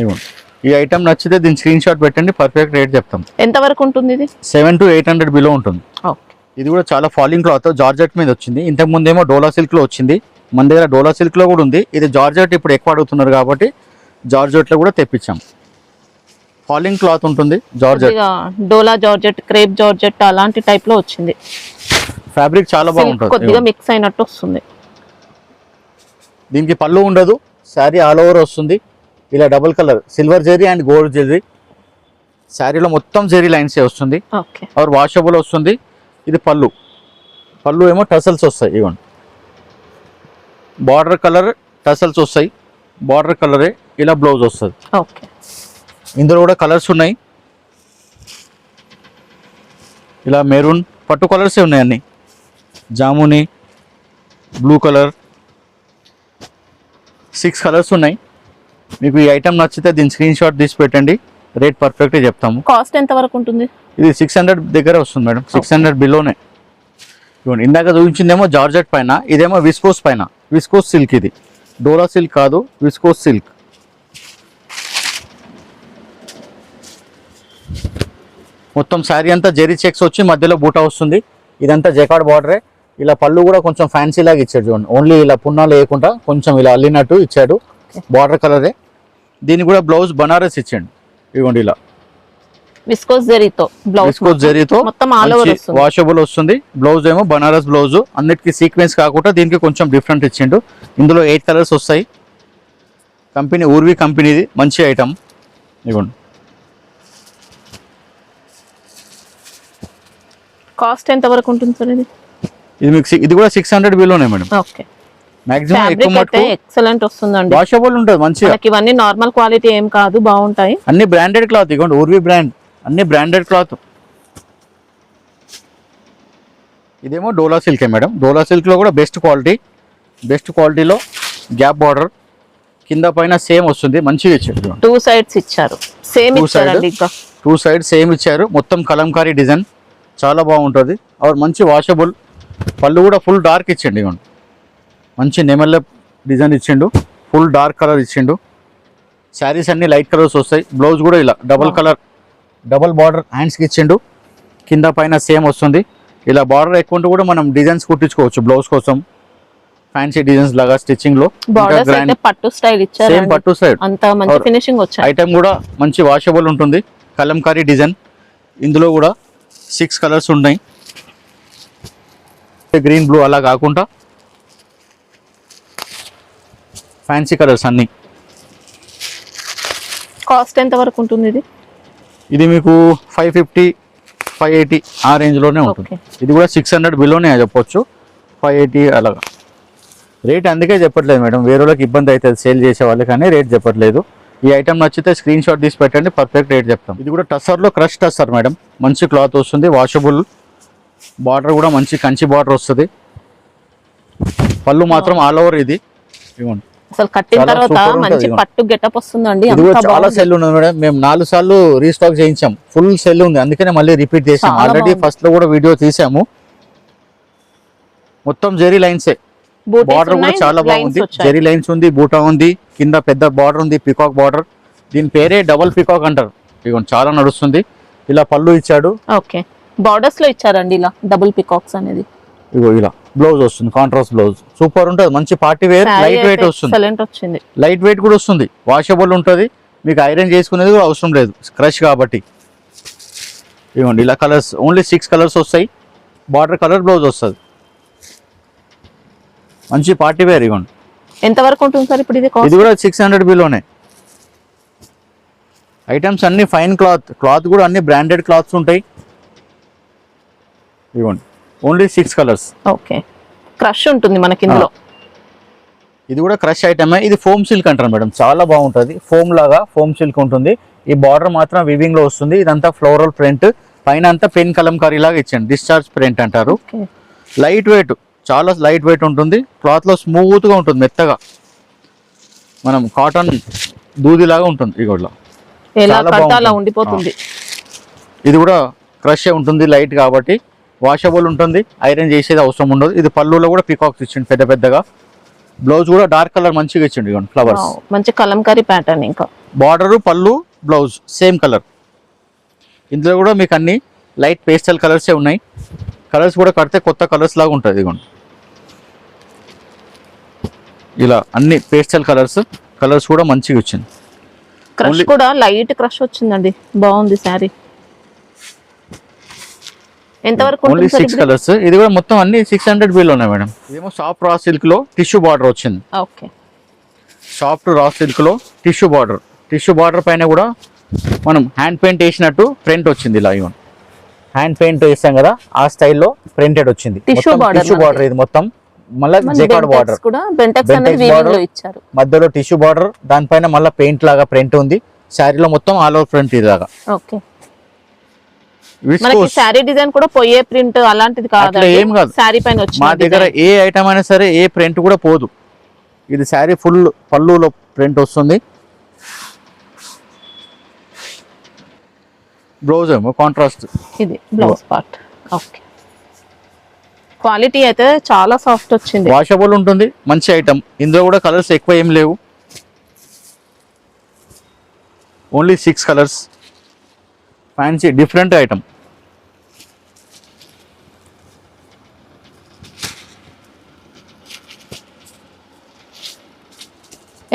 ఇవ్వండి ఈ ఐటమ్ నచ్చితే దీని స్క్రీన్ షాట్ పెట్టండి, పర్ఫెక్ట్ రేట్ చెప్తాం. ఎంత వరకు ఉంటుంది ఇది? 700 to 800 బిలో ఉంటుంది. ఇది కూడా చాలా ఫాలింగ్ క్లాత్, జార్జెట్ మీద వచ్చింది. ఇంతకు ముందేమో డోలా సిల్క్ లో వచ్చింది, మన దగ్గర డోలా సిల్క్ లో కూడా ఉంది. ఇది జార్జెట్ ఇప్పుడు ఎక్కువ అడుగుతున్నారు కాబట్టి జార్జెట్ లో కూడా తెప్పించాం. ఫాలింగ్ క్లాత్ ఉంటుంది, జార్జెట్, డోలా జార్జెట్, క్రేప్ జార్జెట్ అలాంటి టైప్ లో వచ్చింది. ఫ్యాబ్రిక్ చాలా బాగుంటుంది, కొద్దిగా మిక్స్ అయినట్టు వస్తుంది. దీనికి పళ్ళు ఉండదు, శారీ ఆల్ ఓవర్ వస్తుంది. ఇలా double colour silver zari and gold zari. శారీలో మొత్తం జెరీ లైన్స్ వస్తుంది, ఆర్ వాషబుల్ వస్తుంది. ఇది పళ్ళు, పళ్ళు ఏమో టసల్స్ వస్తాయి. ఇవ్వండి బార్డర్ కలర్ టసల్స్ వస్తాయి, బార్డర్ కలరే. ఇలా బ్లౌజ్ వస్తుంది. ఇందులో కూడా కలర్స్ ఉన్నాయి. ఇలా మెరూన్, పట్టు కలర్సే ఉన్నాయి అన్ని. జాముని, బ్లూ కలర్, 6 కలర్స్ ఉన్నాయి. మీకు ఈ ఐటమ్ నచ్చితే దీని స్క్రీన్ షాట్ తీసి పెట్టండి, రేట్ పర్ఫెక్ట్ చెప్తాము. కాస్ట్ ఎంత వరకు ఉంటుంది? ఇది 600 దగ్గర వస్తుంది మేడం, 600 బిలోనే. ఇవ్వండి ఇందాక చూపించిందేమో జార్జెట్ పైన, ఇదేమో విస్కోస్ పైన. విస్కోస్ సిల్క్, ఇది డోలా సిల్క్ కాదు, విస్కోస్ సిల్క్. మొత్తం శారీ అంతా జెరీ చెక్స్ వచ్చి మధ్యలో బూటా వస్తుంది. ఇదంతా జెకార్డ్ బార్డరే. ఇలా పళ్ళు కూడా కొంచెం ఫ్యాన్సీ లాగా ఇచ్చాడు చూడండి, ఓన్లీ ఇలా పున్నాలు వేయకుండా కొంచెం ఇలా అల్లినట్టు ఇచ్చాడు. బార్డర్ కలరే. దీనికి కూడా బ్లౌజ్ బనారస్ ఇచ్చండి. ఇవ్వండి ఇలా విస్కోస్ జరీతో బ్లౌజ్, విస్కోస్ జరీతో మొత్తం ఆల్ ఓవర్ వస్తుంది. వాషబుల్ వస్తుంది. బ్లౌజ్ ఏమో బనారస్ బ్లౌజ్, అన్నిటికీ సీక్వెన్స్ కాకుండా దీనికి కొంచెం డిఫరెంట్ ఇచ్చిండు. ఇందులో 8 కలర్స్ వస్తాయి. కంపెనీ ఊర్వి కంపెనీది మంచి ఐటమ్. ఇవ్వండి కాస్ట్ ఎంత వరకు ఉంటుంది సార్ ఇది? ఇది మీకు ఇది కూడా 600 బిలోనే మేడం. ఓకే, మాక్సిమం ఎక్కువ ఫ్యాబ్రిక్ అయితే మటుకు ఎక్సలెంట్ వస్తుందండి. వాషబుల్ ఉంటుంది మంచిగా. మనకి ఇవన్నీ నార్మల్ క్వాలిటీ ఏం కాదు, బాగుంటాయి. అన్ని బ్రాండెడ్ క్లాత్. ఇవ్వండి ఊర్వి బ్రాండ్, అన్ని బ్రాండెడ్ క్లాత్. ఇదేమో డోలా సిల్కే మేడం. డోలా సిల్క్లో కూడా బెస్ట్ క్వాలిటీ. బెస్ట్ క్వాలిటీలో గ్యాప్ బార్డర్, కింద పైన సేమ్ వస్తుంది. మంచిగా ఇచ్చారు. 2 సైడ్స్ ఇచ్చారు, సేమ్ Two ఇచ్చారండి. ఇంకా 2 సైడ్ సేమ్ ఇచ్చారు. మొత్తం కలంకారీ డిజైన్ చాలా బాగుంటుంది. ఆర్ మంచి వాషబుల్. పళ్ళు కూడా ఫుల్ డార్క్ ఇచ్చిండు. ఇవ్వండి మంచి నెమల్ల డిజైన్ ఇచ్చిండు. ఫుల్ డార్క్ కలర్ ఇచ్చిండు. శారీస్ అన్ని లైట్ కలర్స్ వస్తాయి. బ్లౌజ్ కూడా ఇలా డబుల్ కలర్, డబుల్ బార్డర్ హ్యాండ్స్కి ఇచ్చిండు. కింద పైన సేమ్ వస్తుంది. ఇలా బార్డర్ ఎక్కువ ఉంటే కూడా మనం డిజైన్స్ కుట్టించుకోవచ్చు బ్లౌజ్ కోసం. ఫ్యాన్సీ డిజైన్స్ లాగా స్టిచ్చింగ్ లో బార్డర్స్ అయితే పట్టు స్టైల్ ఇచ్చారు. సేమ్ పట్టు సైడ్ అంత మంచి ఫినిషింగ్ వచ్చాయి. ఐటమ్ కూడా మంచి వాషబుల్ ఉంటుంది. కలంకారీ డిజైన్. ఇందులో కూడా 6 కలర్స్ ఉన్నాయి. గ్రీన్ బ్లూ అలా కాకుండా ఫ్యాన్సీ కలర్స్ అన్ని. కాస్ట్ ఎంత వరకు ఉంటుంది ఇది? ఇది మీకు 550, 580 ఆ రేంజ్లోనే ఉంటుంది. ఇది కూడా 600 బిలోనే చెప్పొచ్చు. 580 అలాగా రేట్. అందుకే చెప్పట్లేదు మేడం, వేరే వాళ్ళకి ఇబ్బంది అవుతుంది సేల్ చేసే వాళ్ళకి, కానీ రేట్ చెప్పట్లేదు. ఈ ఐటమ్ నచ్చితే స్క్రీన్ షాట్ తీసి పెట్టండి, పర్ఫెక్ట్ రేట్ చెప్తాం. ఇది కూడా టస్సర్లో క్రష్ టస్సర్ మేడం. మంచి క్లాత్ వస్తుంది, వాషబుల్. బార్డర్ కూడా మంచి కంచి బార్డర్ వస్తుంది. పళ్ళు మాత్రం ఆల్ ఓవర్. ఇది ఇవ్వండి అసలు కట్టిన తర్వాత మంచి పట్టు గెటప్ వస్తుందండి. ఇది కూడా చాలా సెల్ ఉన్నది మేడం. మేము 4 సార్లు రీస్టాక్ చేయించాం. ఫుల్ సెల్ ఉంది, అందుకనే మళ్ళీ రిపీట్ చేసాం. ఆల్రెడీ ఫస్ట్ లో కూడా వీడియో తీసాము. మొత్తం జెరీ లైన్సే. బార్డర్ కూడా చాలా బాగుంది. జెరీ లైన్స్ ఉంది, బూటా ఉంది, కింద పెద్ద బార్డర్ ఉంది, పికాక్ బార్డర్. దీని పేరే డబుల్ పికాక్ అంటారు. ఇదిగోండి చాలా నడుస్తుంది. ఇలా పళ్ళు ఇచ్చాడు. ఓకే, బార్డర్స్ లో ఇచ్చారండి ఇలా డబుల్ పికాక్స్ అనేది. ఇగో ఇలా బ్లౌజ్ వస్తుంది, కాంట్రాస్ట్ బ్లౌజ్. సూపర్ ఉంటుంది, మంచి పార్టీ వేర్. లైట్ వెయిట్ వస్తుంది. లైట్ వెయిట్ కూడా వస్తుంది, వాషబుల్ ఉంటుంది. మీకు ఐరన్ చేసుకునేది కూడా అవసరం లేదు, క్రష్ కాబట్టి. ఇవ్వండి ఇలా కలర్స్, ఓన్లీ 6 కలర్స్ వస్తాయి. బార్డర్ కలర్ బ్లౌజ్ వస్తుంది. మంచి పార్టీ వేర్. ఇవ్వండి ఎంత వరకు ఉంటుంది సార్ ఇప్పుడు ఇది? ఇది కూడా 600 బిలోనే. ఐటమ్స్ అన్ని ఫైన్ క్లాత్. క్లాత్ కూడా అన్ని బ్రాండెడ్ క్లాత్స్ ఉంటాయి. ఇవ్వండి ఓన్లీ 6 కలర్స్. ఓకే, క్రష్ ఉంటుంది మనకి ఇందులో. ఇది కూడా క్రష్ ఐటమే. ఇది ఫోమ్ సిల్క్ అంటారు మేడం, చాలా బాగుంటుంది. ఫోమ్ లాగా ఫోమ్ సిల్క్ ఉంటుంది. ఈ బార్డర్ మాత్రం వివింగ్ లో వస్తుంది. ఇదంతా ఫ్లోరల్ ప్రింట్, పైన అంతా పెన్ కలంకారీ లాగా ఇచ్చాను. డిశ్చార్జ్ ప్రింట్ అంటారు. లైట్ వెయిట్, చాలా లైట్ వెయిట్ ఉంటుంది. క్లాత్ లో స్మూత్ గా ఉంటుంది, మెత్తగా. మనం కాటన్ దూది లాగా ఉంటుంది. ఉండిపోతుంది. ఇది కూడా క్రష్ ఉంటుంది, లైట్ కాబట్టి వాషబుల్ ఉంటుంది. ఐరన్ చేసేది అవసరం ఉండదు. ఇది పళ్ళులో కూడా పికాక్స్ ఇచ్చిండు పెద్ద పెద్దగా. బ్లౌజ్ కూడా డార్క్ కలర్ మంచిగా ఇచ్చిండు. ఇవ్వండి ఫ్లవర్స్, మంచి కలంకారీ ప్యాటర్న్. ఇంకా బార్డర్, పళ్ళు, బ్లౌజ్ సేమ్ కలర్. ఇందులో కూడా మీకు అన్ని లైట్ పేస్టల్ కలర్సే ఉన్నాయి. కలర్స్ కూడా కడితే కొత్త కలర్స్ లాగా ఉంటుంది. ఇదిగోండి ఇలా అన్ని పేస్టల్ కలర్స్. కలర్స్ కూడా మంచిగా వచ్చింది. క్రష్ కూడా లైట్ క్రష్ వచ్చిందండి, బాగుంది శారీ. ఎంత వరకు? Only 6 colours. ఇది కూడా మొత్తం అన్ని 600 బిల్ ఉన్నాయి మేడం. ఇదేమో సాఫ్ట్ రా సిల్క్ లో టిష్యూ బార్డర్ వచ్చింది. ఓకే, సాఫ్ట్ రా సిల్క్ లో టిష్యూ బార్డర్. టిష్యూ బార్డర్ పైన కూడా మనం హ్యాండ్ పెయింట్ వేసినట్టు ప్రింట్ వచ్చింది. ఇలా ఇవ్వండి, హ్యాండ్ పెయింట్ వేస్తాం కదా ఆ స్టైల్లో ప్రింటెడ్ వచ్చింది. టిష్యూ బార్డర్ ఇది మొత్తం. మళ్ళీ జెకార్డ్ బార్డర్, మధ్యలో టిష్యూ బార్డర్, దానిపైన మళ్ళీ పెయింట్ లాగా ప్రింట్ ఉంది. శారీలో మొత్తం ఆల్ ఓవర్ ప్రింట్ ఇలాగా. ఓకే, మనకి శారీ డిజైన్ కూడా పోయే ప్రింట్ అలాంటిది కాదు, ఏం కాదు. శారీ పైన వచ్చింది. మా దగ్గర ఏ ఐటమ్ అయినా సరే ఏ ప్రింట్ కూడా పోదు. ఇది శారీ ఫుల్ పళ్ళులో ప్రింట్ వస్తుంది. బ్లౌజ్ ఏమో కాంట్రాస్ట్. ఇది బ్లౌజ్ పార్ట్. ఓకే, క్వాలిటీ అయితే చాలా సాఫ్ట్ వచ్చింది, వాషబుల్ ఉంటుంది, మంచి ఐటమ్. ఇందులో కూడా కలర్స్ ఎక్కువ ఏం లేవు, only 6 colours. Fancy different item.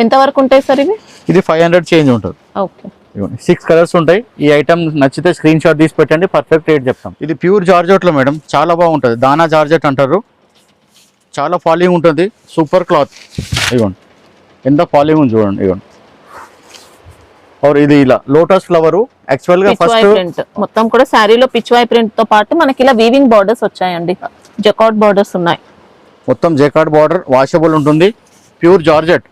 ఎంత వరకు ఉంటాయి సార్ ఇవి? ఇది 500 చేంజ్ ఉంటుంది. ఓకే. 6 కలర్స్ ఉంటాయి. ఈ ఐటమ్ నచ్చితే స్క్రీన్ షాట్ తీసి పెట్టండి, పర్ఫెక్ట్ రేట్ చెప్తాం. ఇది ప్యూర్ జార్జెట్లో మేడం, చాలా బాగుంటుంది. దానా జార్జెట్ అంటారు, చాలా ఫాలింగ్ ఉంటుంది. Super cloth. ఇవ్వండి ఎంత ఫాలింగ్ ఉంది చూడండి. ఇవ్వండి. और ఇది ఇలా లోటస్ ఫ్లవర్ యాక్చువల్ గా ఫస్ట్ ప్రింట్ మొత్తం కూడా శారీలో పిచ్వాయ్ ప్రింట్ తో పాటు మనకి ఇలా వీవింగ్ బార్డర్స్ వచ్చాయండి. జకార్డ్ బార్డర్స్ ఉన్నాయి. మొత్తం జకార్డ్ బార్డర్, వాషబుల్ ఉంటుంది. Pure georgette.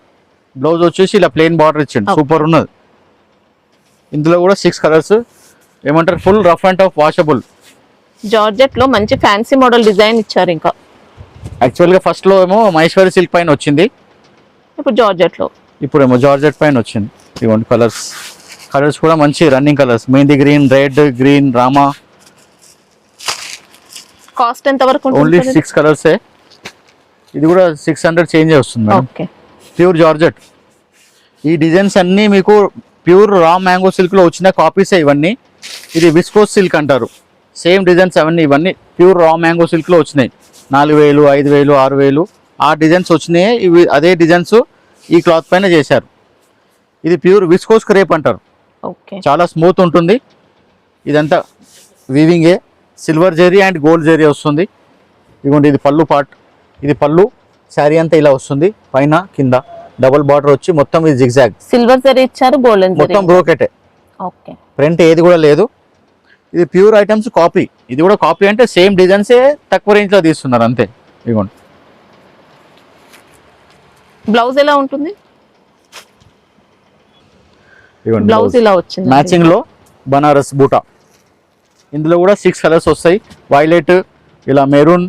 బ్లౌజ్ వచ్చేసి ఇలా ప్లెయిన్ బార్డర్ ఇచ్చింది. సూపర్ ఉన్నది. ఇందులో కూడా 6 కలర్స్. ఏమంటారు, full rough and tough washable. Georgette లో మంచి ఫ్యాన్సీ మోడల్ డిజైన్ ఇచ్చారు. ఇంకా యాక్చువల్ గా ఫస్ట్ లో ఏమో మహేశ్వరి సిల్క్ పైన వచ్చింది, ఇప్పుడు జార్జెట్ లో, ఇప్పుడేమో జార్జెట్ పైన వచ్చింది. ఇవ్వండి కలర్స్ కూడా మంచి running colours. Mehndi green, red, green, Rama. Cost ఎంత వరకు ఓన్లీ 6 కలర్సే. ఇది కూడా 600 చేంజ్ వస్తుంది మేడం. ఓకే. Pure georgette. ఈ డిజైన్స్ అన్నీ మీకు ప్యూర్ రా మ్యాంగో సిల్క్ లో వచ్చిన కాపీసే ఇవన్నీ. ఇది విస్కోస్ సిల్క్ అంటారు. సేమ్ డిజైన్స్ అవన్నీ, ఇవన్నీ ప్యూర్ రా మ్యాంగో సిల్క్ లో వచ్చినాయి. 4000, 5000, 6000 ఆ డిజైన్స్ వచ్చినాయి. ఇవి అదే డిజైన్స్ ఈ క్లాత్ పైన చేశారు. ఇది ప్యూర్ విస్కోస్ క్రేప్ అంటారు. ఓకే. చాలా స్మూత్ ఉంటుంది. ఇదంతా వీవింగే. Silver zari and gold zari వస్తుంది. ఇదిగోండి, ఇది పళ్ళు పార్ట్. ఇది పళ్ళు. శారీ అంతా ఇలా వస్తుంది. పైన కింద డబుల్ బార్డర్ వచ్చి మొత్తం ఇది జిగ్జాగ్. సిల్వర్ జరీ ఇచ్చారు, గోల్డెన్ జరీ. మొత్తం బ్రోకెటే. ఓకే. ప్రింట్ ఏది కూడా లేదు. ఇది ప్యూర్ ఐటమ్స్ కాపీ. ఇది కూడా కాపీ అంటే సేమ్ డిజైన్సే తక్కువ రేంజ్ లో తీస్తున్నారు అంతే. ఇదిగోండి. బ్లౌజ్ ఎలా ఉంటుంది? ఇదిగోండి బ్లౌజ్ ఇలా వచ్చింది మ్యాచింగ్ లో బనారస్ బూటా. ఇందులో కూడా 6 కలర్స్ వస్తాయి. వైలెట్, ఇలా మెరూన్,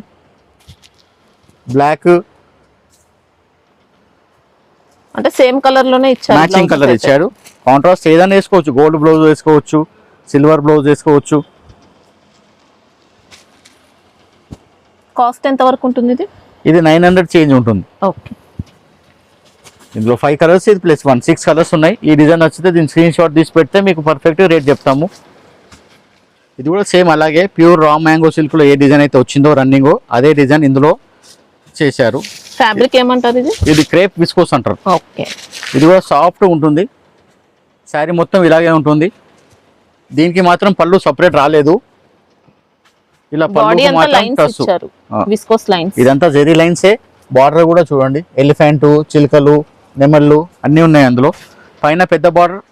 బ్లాక్, అంటే సేమ్ కలర్ లోనే ఇచ్చారు. మ్యాచింగ్ కలర్ ఇచ్చారు. కాంట్రాస్ట్ ఏదైనా వేసుకోవచ్చు. గోల్డ్ బ్లౌజ్ వేసుకోవచ్చు, సిల్వర్ బ్లౌజ్ వేసుకోవచ్చు. కాస్ట్ ఎంత వరకు ఉంటుంది ఇది? ఇది 900 చేంజ్ ఉంటుంది. ఓకే. ఇందులో 5 కలర్స్, ఇది +1 6 కలర్స్ ఉన్నాయి. ఈ డిజైన్ నచ్చితే దీని స్క్రీన్ షాట్ తీసి పెడితే మీకు పర్ఫెక్ట్ రేట్ చెప్తాము. ఇది కూడా సేమ్ అలాగే ప్యూర్ రా మ్యాంగో సిల్క్ లో ఏ డిజైన్ అయితే వచ్చిందో రన్నింగ్, అదే డిజైన్ ఇందులో చేశారు. ఫ్యాబ్రిక్ ఏమంటారు ఇది? ఇది క్రేప్ విస్కోస్ అంటారు. ఓకే. ఇది కూడా సాఫ్ట్ ఉంటుంది. శారీ మొత్తం ఇలాగే ఉంటుంది. దీనికి మాత్రం పళ్ళు సపరేట్ రాలేదు. ఇలా బాడీ అంతా పళ్ళు లైన్స్ ఇచ్చారు, విస్కోస్ లైన్స్. ఇదంతా జెరీ లైన్సే. బార్డర్ కూడా చూడండి, ఎలిఫెంట్, చిలుకలు, నెమళ్ళు అన్నీ ఉన్నాయి అందులో. పైన పెద్ద బార్డర్,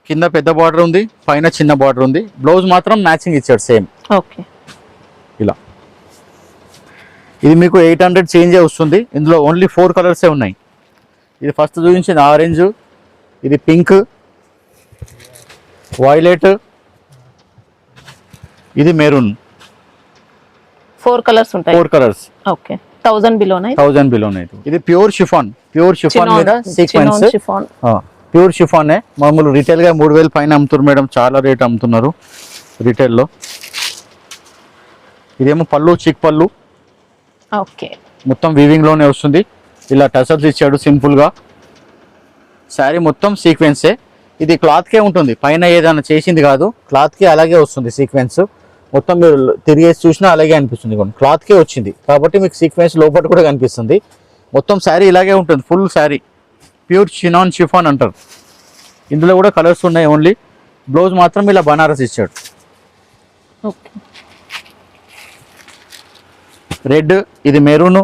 కింద పెద్ద బార్డర్ ఉంది, పైన చిన్న బార్డర్ ఉంది. బ్లౌజ్ మాత్రం మ్యాచింగ్ ఇచ్చాడు సేమ్. ఓకే. ఇలా ఇది మీకు 800 చేంజే వస్తుంది. ఇందులో ఓన్లీ 4 కలర్సే ఉన్నాయి. ఇది ఫస్ట్ చూపించింది ఆరెంజ్, ఇది పింక్, వైలెట్, ఇది మెరూన్. 4 కలర్స్ ఉంటాయి. 4 కలర్స్. ఓకే. 1000 బిలోనే. 1000 బిలోనే. ఇది ప్యూర్ షిఫాన్. ప్యూర్ షిఫాన్ మీద సీక్వెన్స్. ప్యూర్ షిఫానే. మామూలు రిటైల్ గా 3000 పైన అమ్ముతున్నారు మేడం. చాలా రేట్ అమ్ముతున్నారు రిటైల్ లో. ఇదేమో పళ్ళు, చిక్ పళ్ళు. ఓకే. మొత్తం వీవింగ్ లోనే వస్తుంది. ఇలా టసల్స్ ఇచ్చాడు సింపుల్ గా. శారీ మొత్తం సీక్వెన్సే. ఇది క్లాత్ కే ఉంటుంది, పైన ఏదైనా చేసింది కాదు. క్లాత్ కి అలాగే వస్తుంది సీక్వెన్స్. మొత్తం మీరు తిరిగేసి చూసినా అలాగే అనిపిస్తుంది. క్లాత్ కే వచ్చింది కాబట్టి మీకు సీక్వెన్స్ లోపల కూడా కనిపిస్తుంది. మొత్తం శారీ ఇలాగే ఉంటుంది. Full sari pure chinon chiffon అంటారు. ఇందులో కూడా కలర్స్ ఉన్నాయి ఓన్లీ. బ్లౌజ్ మాత్రం ఇలా బనారస్ ఇచ్చాడు. ఓకే. రెడ్, ఇది మెరూన్,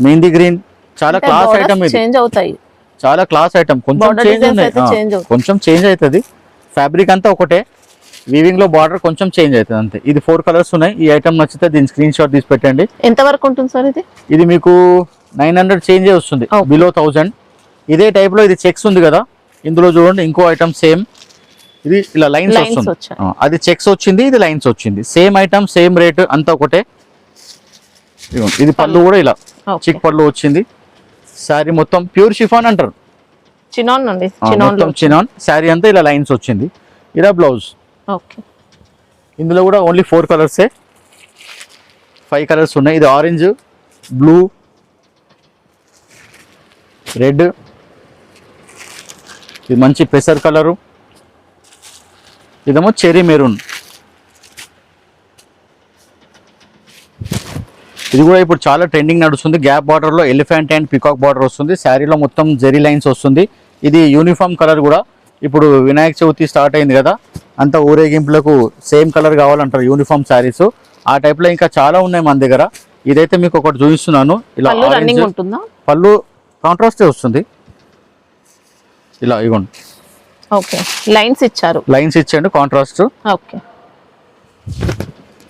మెహందీ గ్రీన్. చాలా క్లాస్ ఐటమ్ ఇది. చేంజ్ అవుతాయి. చాలా క్లాస్ ఐటమ్. కొంచెం చేంజ్ ఉంది, కొంచెం చేంజ్ అవుతుంది. ఫ్యాబ్రిక్ అంతా ఒకటే, వీవింగ్ లో బార్డర్ కొంచెం చేంజ్ అవుతుంది అంతే. ఇది 4 కలర్స్ ఉన్నాయి. ఈ ఐటమ్ నచ్చితే దీని స్క్రీన్ షాట్ తీసి పెట్టండి. ఎంత వరకు ఉంటుంది సార్ ఇది? ఇది మీకు 900 చేంజే వస్తుంది, బిలో 1000. ఇదే టైప్ లో ఇది చెక్స్ ఉంది కదా, ఇందులో చూడండి ఇంకో ఐటమ్ సేమ్. ఇది ఇలా లైన్స్ వస్తుంది. అది చెక్స్ వచ్చింది, ఇది లైన్స్ వచ్చింది. సేమ్ ఐటమ్, సేమ్ రేట్, అంతా ఒకటే. ఇది పళ్ళు కూడా ఇలా చిక్ పళ్ళు వచ్చింది. శారీ మొత్తం ప్యూర్ షిఫాన్ అంటారు. చినాన్ అండి, మొత్తం చినాన్. శారీ అంతా ఇలా లైన్స్ వచ్చింది. ఇలా బ్లౌజ్. ఓకే. ఇందులో కూడా ఓన్లీ 4 కలర్సే. 5 కలర్స్ ఉన్నాయి. ఇది ఆరెంజ్, బ్లూ, రెడ్, ఇది మంచి పెసర్ కలరు, ఇదేమో చెరీ మెరూన్. ఇది కూడా ఇప్పుడు చాలా ట్రెండింగ్ నడుస్తుంది. గ్యాప్ బార్డర్ లో ఎలిఫెంట్ అండ్ పికాక్ బార్డర్ వస్తుంది. శారీలో మొత్తం జెరీ లైన్స్ వస్తుంది. ఇది యూనిఫామ్ కలర్ కూడా. ఇప్పుడు వినాయక చవితి స్టార్ట్ అయింది కదా, అంత ఊరేగింపులకు సేమ్ కలర్ కావాలంటారు యూనిఫామ్ శారీస్. ఆ టైప్ లో ఇంకా చాలా ఉన్నాయి మన దగ్గర. ఇదైతే మీకు ఒకటి చూపిస్తున్నాను. ఇలా రన్నింగ్ ఉంటుందా? పళ్ళు కాంట్రాస్ట్ వస్తుంది. ఇలా ఇవ్వండి. ఓకే, లైన్స్ ఇచ్చారు. లైన్స్ ఇచ్చాడు కాంట్రాస్ట్. ఓకే,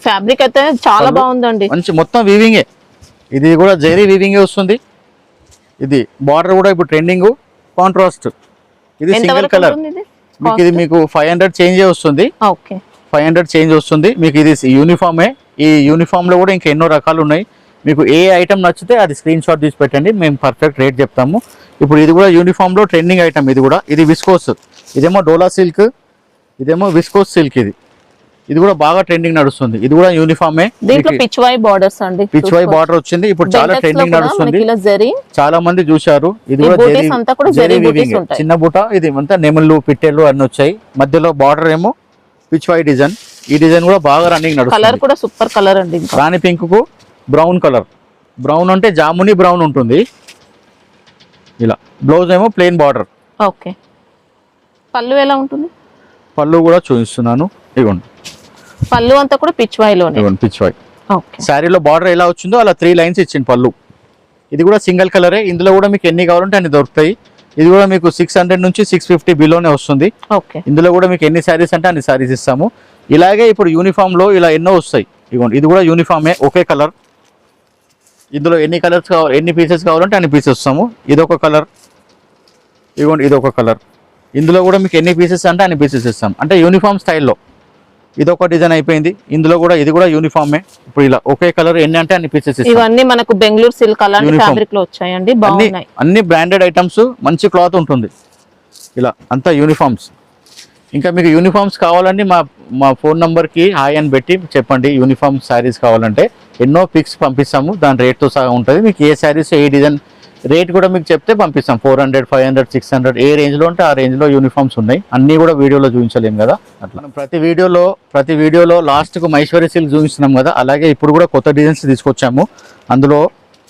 ఫ్యాబ్రిక్ అయితే చాలా బాగుందండి. మంచి మొత్తం వీవింగే. ఇది కూడా జెరీ వీవింగే వస్తుంది. ఇది బార్డర్ కూడా ఇప్పుడు ట్రెండింగ్ కాంట్రాస్ట్. ఇది సింగిల్ కలర్. మీకు ఇది మీకు 500 చేంజ్ వస్తుంది. ఓకే, 500 చేంజ్ వస్తుంది మీకు. ఇది యూనిఫామే. ఈ యూనిఫామ్ లో కూడా ఇంకా ఎన్నో రకాలు ఉన్నాయి. మీకు ఏ ఐటమ్ నచ్చితే అది స్క్రీన్ షాట్ తీసి పెట్టండి, మేము పర్ఫెక్ట్ రేట్ చెప్తాము. ఇప్పుడు ఇది కూడా యూనిఫామ్ లో ట్రెండింగ్ ఐటమ్. ఇది కూడా ఇది విస్కోస్. ఇదేమో డోలా సిల్క్, ఇదేమో విస్కోస్ సిల్క్. ఇది కూడా బాగా ట్రెండింగ్ నడుస్తుంది. ఇది కూడా యూనిఫామే. దీంట్లో పిచ్ వై బార్డర్స్ అండి. పిచ్ వై బార్డర్ వచ్చింది. ఇప్పుడు చాలా ట్రెండింగ్ నడుస్తుంది. చాలా మంది చూశారు. ఇది కూడా జెరీ వీవింగ్, చిన్న బూట. ఇది అంతా నెమళ్ళు పిట్టెలు అన్ని వచ్చాయి. మధ్యలో బార్డర్ ఏమో పిచ్ వై డిజైన్. ఈ డిజైన్ కూడా బాగా రన్నింగ్ నడుస్తుంది. కలర్ కూడా సూపర్ కలర్ అండి. రాణి పింక్ కు బ్రౌన్ కలర్. బ్రౌన్ అంటే జాముని బ్రౌన్ ఉంటుంది. ఇలా బ్లౌజ్ ఏమో ప్లెయిన్ బార్డర్. ఓకే, పళ్ళు ఎలా ఉంటుంది? పళ్ళు కూడా చూపిస్తున్నాను. ఇవ్వండి, పళ్ళు అంతా కూడా పిచ్ వై లోనే. ఇవ్వండి పిచ్ వై. ఓకే, శారీలో బార్డర్ ఎలా వచ్చిందో అలా 3 లైన్స్ ఇచ్చింది పళ్ళు. ఇది కూడా సింగిల్ కలరే. ఇందులో కూడా మీకు ఎన్ని కావాలంటే అన్ని దొరుకుతాయి. ఇది కూడా మీకు 600 నుంచి 650 బిలోనే వస్తుంది. ఓకే, ఇందులో కూడా మీకు ఎన్ని శారీస్ అంటే అన్ని శారీస్ ఇస్తాము. ఇలాగే ఇప్పుడు యూనిఫామ్ లో ఇలా ఎన్నో వస్తాయి. ఇవ్వండి, ఇది కూడా యూనిఫామే, ఒకే కలర్. ఇందులో ఎన్ని కలర్స్ కావాలి, ఎన్ని పీసెస్ కావాలంటే అన్ని పీసెస్ ఇస్తాము. ఇదొక కలర్. ఇవ్వండి, ఇదొక కలర్. ఇందులో కూడా మీకు ఎన్ని పీసెస్ అంటే అన్ని పీసెస్ ఇస్తాం. అంటే యూనిఫామ్ స్టైల్లో ఇదొక డిజైన్ అయిపోయింది. ఇందులో కూడా ఇది కూడా యూనిఫామే. ఇప్పుడు ఇలా ఒకే కలర్ ఎన్ని అంటే అన్ని పీసెస్ ఇస్తాం. ఇవన్నీ మనకు బెంగళూరు సిల్క్ అలాంటి ఫ్యాబ్రిక్ లో వచ్చాయండి. బాగున్నాయి. అన్ని బ్రాండెడ్ ఐటమ్స్, మంచి క్లాత్ ఉంటుంది. ఇలా అంతా యూనిఫామ్స్. ఇంకా మీకు యూనిఫామ్స్ కావాలంటే మా ఫోన్ నంబర్కి హాయ్ అని పెట్టి చెప్పండి. యూనిఫామ్ శారీస్ కావాలంటే ఎన్నో పిక్స్ పంపిస్తాము. దాని రేట్తో సహా ఉంటుంది. మీకు ఏ శారీస్ ఏ డిజైన్ రేట్ కూడా మీకు చెప్తే పంపిస్తాం. 400, 500, 600 ఏ రేంజ్లో ఉంటే ఆ రేంజ్లో యూనిఫామ్స్ ఉన్నాయి. అన్నీ కూడా వీడియోలో చూపించలేము కదా. అట్లా ప్రతి వీడియోలో లాస్ట్కు మహేశ్వరి సిల్క్ చూపిస్తున్నాం కదా. అలాగే ఇప్పుడు కూడా కొత్త డిజైన్స్ తీసుకొచ్చాము. అందులో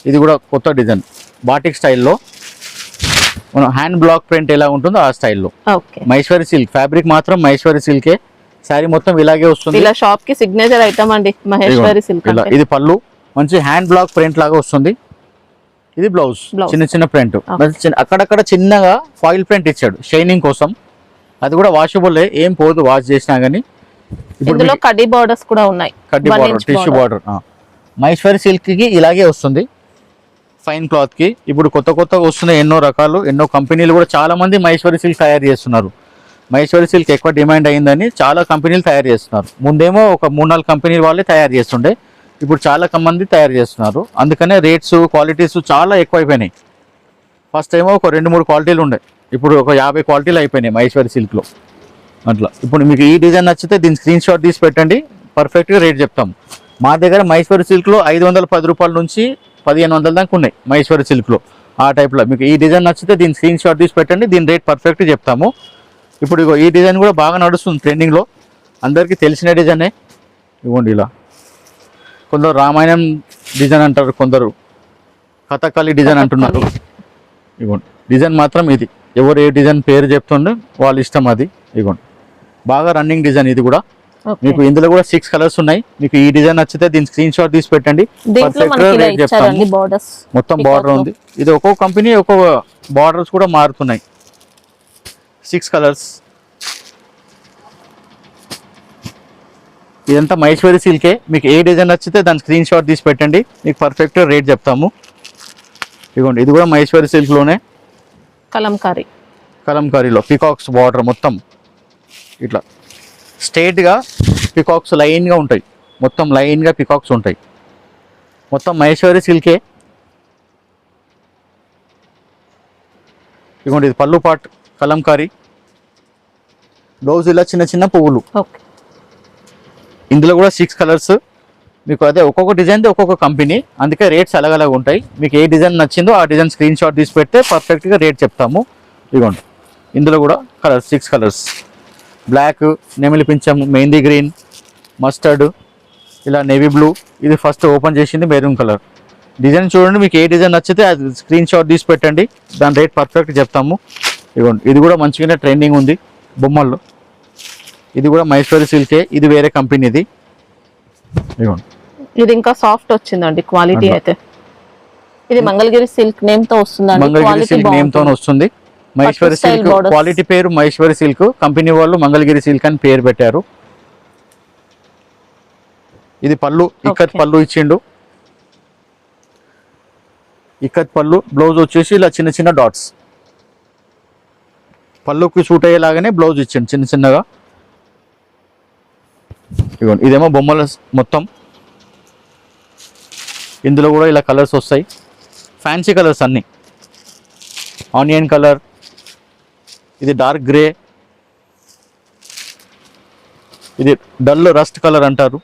ఇది కూడా కొత్త డిజైన్ బాటిక్ స్టైల్లో. మనం హ్యాండ్ బ్లాక్ ప్రింట్ ఎలా ఉంటుందో ఆ స్టైల్లో మహేశ్వరి సిల్క్. ఫ్యాబ్రిక్ మాత్రం మహేశ్వరి సిల్కే. శారీ మొత్తం ఇలాగే వస్తుంది. ఇలా షాప్ కి సిగ్నేచర్ ఐటమ్ అండి మహేశ్వరి సిల్క్. ఇది పళ్ళు మంచి హ్యాండ్ బ్లాక్ ప్రింట్ లాగా వస్తుంది. ఇది బ్లౌజ్ చిన్న చిన్న ప్రింట్. అక్కడక్కడ చిన్నగా ఫాయిల్ ప్రింట్ ఇచ్చాడు షైనింగ్ కోసం. అది కూడా వాషబుల్, ఏం పోదు వాష్ చేసినా గానీ. ఇందులో కడ్డీ బార్డర్స్ కూడా ఉన్నాయి. కడ్డీ border, tissue border. Maheshwari silk కి ఇలాగే వస్తుంది ఫైన్ క్లాత్ కి. ఇప్పుడు కొత్తగా వస్తున్నాయి ఎన్నో రకాలు, ఎన్నో కంపెనీలు కూడా చాలా మంది మహేశ్వరి సిల్క్ తయారు చేస్తున్నారు. మహేశ్వరి సిల్క్ ఎక్కువ డిమాండ్ అయిందని చాలా కంపెనీలు తయారు చేస్తున్నారు. ముందేమో ఒక 3-4 కంపెనీల వాళ్ళే తయారు చేస్తుండే. ఇప్పుడు చాలా మంది తయారు చేస్తున్నారు. అందుకనే రేట్స్ క్వాలిటీస్ చాలా ఎక్కువైపోయినాయి. ఫస్ట్ ఏమో ఒక 2-3 క్వాలిటీలు ఉండే, ఇప్పుడు ఒక 50 క్వాలిటీలు అయిపోయినాయి మహేశ్వరి సిల్క్లో. అట్లా ఇప్పుడు మీకు ఈ డిజైన్ నచ్చితే దీని స్క్రీన్ షాట్ తీసి పెట్టండి, పర్ఫెక్ట్గా రేట్ చెప్తాం. మా దగ్గర మహేశ్వరి సిల్క్లో 510 రూపాయల నుంచి 1500 దాకా ఉన్నాయి మహేశ్వరి సిల్క్లో. ఆ టైప్లో మీకు ఈ డిజైన్ నచ్చితే దీని స్క్రీన్ షాట్ తీసి పెట్టండి, దీని రేట్ పర్ఫెక్ట్ చెప్తాము. ఇప్పుడు ఇగో ఈ డిజైన్ కూడా బాగా నడుస్తుంది ట్రెండింగ్లో, అందరికీ తెలిసిన డిజైనే. ఇవ్వండి ఇలా కొందరు రామాయణం డిజైన్ అంటారు, కొందరు కథకళి డిజైన్ అంటున్నారు. ఇవ్వండి డిజైన్ మాత్రం ఇది, ఎవరు ఏ డిజైన్ పేరు చెప్తుండే వాళ్ళ ఇష్టం అది. ఇవ్వండి బాగా రన్నింగ్ డిజైన్ ఇది కూడా. మీకు ఇందులో కూడా 6 కలర్స్ ఉన్నాయి. మీకు ఈ డిజైన్ నచ్చితే దీని స్క్రీన్ షాట్ తీసి పెట్టండి, రేట్ చెప్తాము. మొత్తం బార్డర్ ఉంది. ఇది ఒక్కొక్క కంపెనీ ఒక్కొక్క బార్డర్స్ కూడా మారుతున్నాయి. 6 కలర్స్. ఇదంతా మహేశ్వరి సిల్కే. మీకు ఏ డిజైన్ నచ్చితే దాని స్క్రీన్ షాట్ తీసి పెట్టండి, మీకు పర్ఫెక్ట్ రేట్ చెప్తాము. ఇదిగోండి ఇది కూడా మహేశ్వరి సిల్క్లోనే, కలంకారీలో పికాక్స్ బార్డర్ మొత్తం ఇట్లా స్ట్రైట్గా పికాక్స్ లైన్గా ఉంటాయి. మొత్తం లైన్గా పికాక్స్ ఉంటాయి. మొత్తం మహేశ్వరి సిల్కే. ఇదిగోండి ఇది పళ్ళు పాట్ కలంకారీ. బ్లౌజ్ ఇలా చిన్న చిన్న పువ్వులు. ఇందులో కూడా 6 కలర్స్. మీకు అదే ఒక్కొక్క డిజైన్ ఒక్కొక్క కంపెనీ, అందుకే రేట్స్ అలాగలాగా ఉంటాయి. మీకు ఏ డిజైన్ నచ్చిందో ఆ డిజైన్ స్క్రీన్ షాట్ తీసి పెడితే పర్ఫెక్ట్గా రేట్ చెప్తాము. ఇదిగోండి ఇందులో కూడా కలర్స్ 6 కలర్స్. బ్లాక్, నెమిలి పింఛం, మెహందీ గ్రీన్, మస్టర్డ్, ఇలా నేవీ బ్లూ, ఇది ఫస్ట్ ఓపెన్ చేసింది మెరూన్ కలర్. డిజైన్ చూడండి, మీకు ఏ డిజైన్ నచ్చితే అది స్క్రీన్ షాట్ తీసి పెట్టండి, దాని రేట్ పర్ఫెక్ట్ చెప్తాము. ఇదిగోండి, ఇది కూడా మంచిగానే ట్రెండింగ్ ఉంది బొమ్మల్లో. ఇది కూడా మహేశ్వరి సిల్కే, ఇది వేరే కంపెనీది. ఇదిగోండి, ఇది ఇంకా సాఫ్ట్ వచ్చిందండి క్వాలిటీ అయితే. ఇది మంగళగిరి సిల్క్ నేమ్ తో వస్తుందండి. మంగళగిరి సిల్క్ నేమ్ తో వస్తుంది. మహేశ్వరి సిల్క్ క్వాలిటీ పేరు మహేశ్వరి సిల్క్, కంపెనీ వాళ్ళు మంగళగిరి సిల్క్ అని పేరు పెట్టారు. ఇది పళ్ళు, ఇక్కత్ పళ్ళు ఇచ్చిండు. ఇక్కత్ పళ్ళు, బ్లౌజ్ వచ్చేసి ఇలా చిన్న చిన్న డాట్స్, పళ్ళుకి సూట్ అయ్యేలాగానే బ్లౌజ్ ఇచ్చిండు చిన్న చిన్నగా. ఇదిగోండి, ఇదేమో బొమ్మల మొత్తం. ఇందులో కూడా ఇలా కలర్స్ వస్తాయి, ఫ్యాన్సీ కలర్స్ అన్ని. ఆనియన్ కలర్, ఇది డార్క్ గ్రే, ఇది డల్ రస్ట్ కలర్ అంటారు.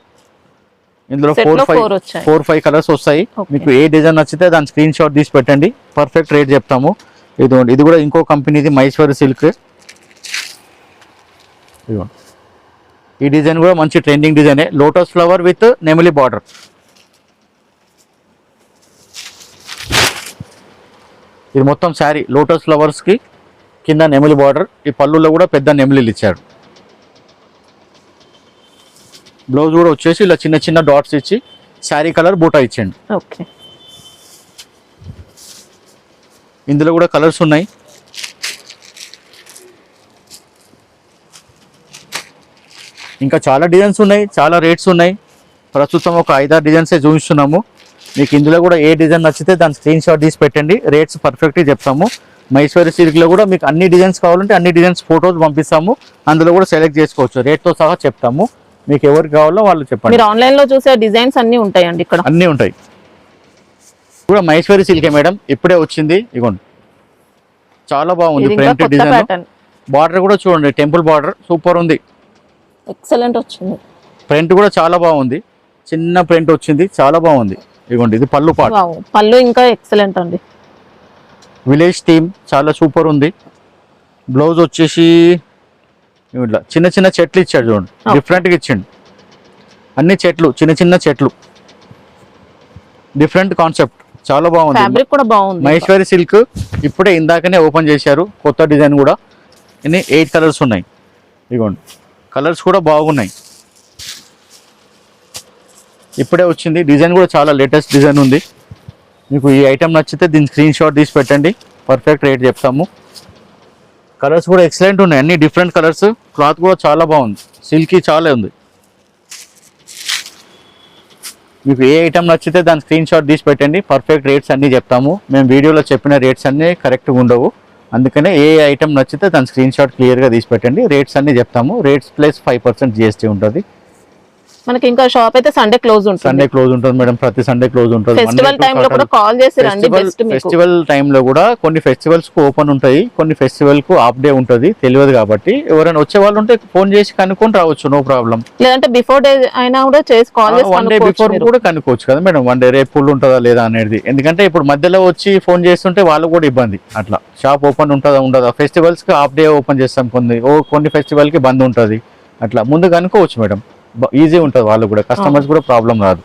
ఇందులో 4-5 కలర్స్ వస్తాయి. మీకు ఏ డిజైన్ నచ్చితే దాని స్క్రీన్ షాట్ తీసి పెట్టండి, పర్ఫెక్ట్ రేట్ చెప్తాము. ఇదిగోండి, ఇది కూడా ఇంకో కంపెనీది మహేశ్వరి సిల్క్. ఇదిగోండి, ఈ డిజైన్ కూడా మంచి ట్రెండింగ్ డిజైనే, లోటస్ ఫ్లవర్ విత్ నెమలి బార్డర్. ఇది మొత్తం శారీ లోటస్ ఫ్లవర్స్ కి కింద నెమలి బార్డర్. ఈ పళ్ళులో కూడా పెద్ద నెమలిలు ఇచ్చాడు. బ్లౌజ్ కూడా వచ్చేసి ఇలా చిన్న చిన్న డాట్స్ ఇచ్చి శారీ కలర్ బూటా ఇచ్చాడు. ఓకే, ఇందులో కూడా కలర్స్ ఉన్నాయి. ఇంకా చాలా డిజైన్స్ ఉన్నాయి, చాలా రేట్స్ ఉన్నాయి. ప్రస్తుతం ఒక 5-6 డిజైన్సే చూపిస్తున్నాము. మీకు ఇందులో కూడా ఏ డిజైన్ నచ్చితే దాని స్క్రీన్ షాట్ తీసి పెట్టండి, రేట్స్ పర్ఫెక్ట్గా చెప్తాము. మహేశ్వరి సిల్క్లో కూడా మీకు అన్ని డిజైన్స్ కావాలంటే అన్ని డిజైన్స్ ఫొటోస్ పంపిస్తాము, అందులో కూడా సెలెక్ట్ చేసుకోవచ్చు, రేట్తో సహా చెప్తాము. మీకు ఎవరికి కావాలో వాళ్ళు చెప్పండి. మీరు ఆన్లైన్ లో చూసే డిజైన్స్ అన్ని ఉంటాయండి, ఇక్కడ అన్నీ ఉంటాయి. కూడా మహేశ్వరి సిల్కే మేడం, ఇప్పుడే వచ్చింది. ఇగోండి, చాలా బాగుంది ప్రింట్ డిజైన్. బార్డర్ కూడా చూడండి, టెంపుల్ బార్డర్ సూపర్ ఉంది, ఎక్సలెంట్ వచ్చింది. ప్రింట్ కూడా చాలా బాగుంది, చిన్న ప్రింట్ వచ్చింది, చాలా బాగుంది. ఇగోండి, ఇది పళ్ళు పాట, పళ్ళు ఇంకా ఎక్సలెంట్ అండి. విలేజ్ థీమ్ చాలా సూపర్ ఉంది. బ్లౌజ్ వచ్చేసి ఇట్లా చిన్న చిన్న చెట్లు ఇచ్చాడు చూడండి, డిఫరెంట్గా ఇచ్చిండు. అన్ని చెట్లు, చిన్న చిన్న చెట్లు, డిఫరెంట్ కాన్సెప్ట్, చాలా బాగుంది. ఫ్యాబ్రిక్ కూడా బాగుంది. మహేశ్వరి సిల్క్ ఇప్పుడే ఇందాకనే ఓపెన్ చేశారు, కొత్త డిజైన్ కూడా. ఇన్ని 8 కలర్స్ ఉన్నాయి. ఇదిగోండి, కలర్స్ కూడా బాగున్నాయి, ఇప్పుడే వచ్చింది. డిజైన్ కూడా చాలా లేటెస్ట్ డిజైన్ ఉంది. మీకు ఈ ఐటమ్ నచ్చితే దీని స్క్రీన్ షాట్ తీసి పెట్టండి, పర్ఫెక్ట్ రేట్ చెప్తాము. కలర్స్ కూడా ఎక్సలెంట్ ఉన్నాయి, అన్ని డిఫరెంట్ కలర్స్. క్లాత్ కూడా చాలా బాగుంది, సిల్కీ చాలా ఉంది. మీకు ఏ ఐటమ్ నచ్చితే దాని స్క్రీన్ షాట్ తీసి పెట్టండి, పర్ఫెక్ట్ రేట్స్ అన్నీ చెప్తాము. మేము వీడియోలో చెప్పిన రేట్స్ అన్నీ కరెక్ట్గా ఉండవు, అందుకనే ఏ ఐటమ్ నచ్చితే దాని స్క్రీన్ షాట్ క్లియర్గా తీసి పెట్టండి, రేట్స్ అన్నీ చెప్తాము. రేట్స్ ప్లస్ 5% GST ఉంటుంది. మనకి ఇంకా షాప్ అయితే సండే క్లోజ్ ఉంటుంది. సండే క్లోజ్ ఉంటుంది మేడం, ప్రతి సండే క్లోజ్ ఉంటుంది. ఫెస్టివల్ టైం లో కూడా కాల్ చేసి రండి. ఫెస్టివల్ టైం లో కూడా కొన్ని ఫెస్టివల్స్ కు ఓపెన్ ఉంటాయి, కొన్ని ఫెస్టివల్ కు హాఫ్ డే ఉంటుంది, తెలియదు. కాబట్టి ఎవరైనా వచ్చే వాళ్ళు ఉంటే ఫోన్ చేసి కనుక్కొని రావచ్చు, నో ప్రాబ్లం. లేదంటే బిఫోర్ డే అయినా కూడా చేసి కాల్ చేసి 1 డే బిఫోర్ కూడా కనుక్కోవచ్చు కదా మేడం, 1 డే రేపు ఫుల్ ఉంటుందా లేదా అనేది. ఎందుకంటే ఇప్పుడు మధ్యలో వచ్చి ఫోన్ చేస్తుంటే వాళ్ళు కూడా ఇబ్బంది. అట్లా షాప్ ఓపెన్ ఉంటుందా ఉండదా, ఫెస్టివల్స్ కి హాఫ్ డే ఓపెన్ చేస్తాం, కొన్ని ఫెస్టివల్ కి బంద్ ఉంటుంది. అట్లా ముందు కనుక్కోవచ్చు మేడం, ఈజీ ఉంటుంది, వాళ్ళు కూడా కస్టమర్స్ కూడా ప్రాబ్లం రాదు.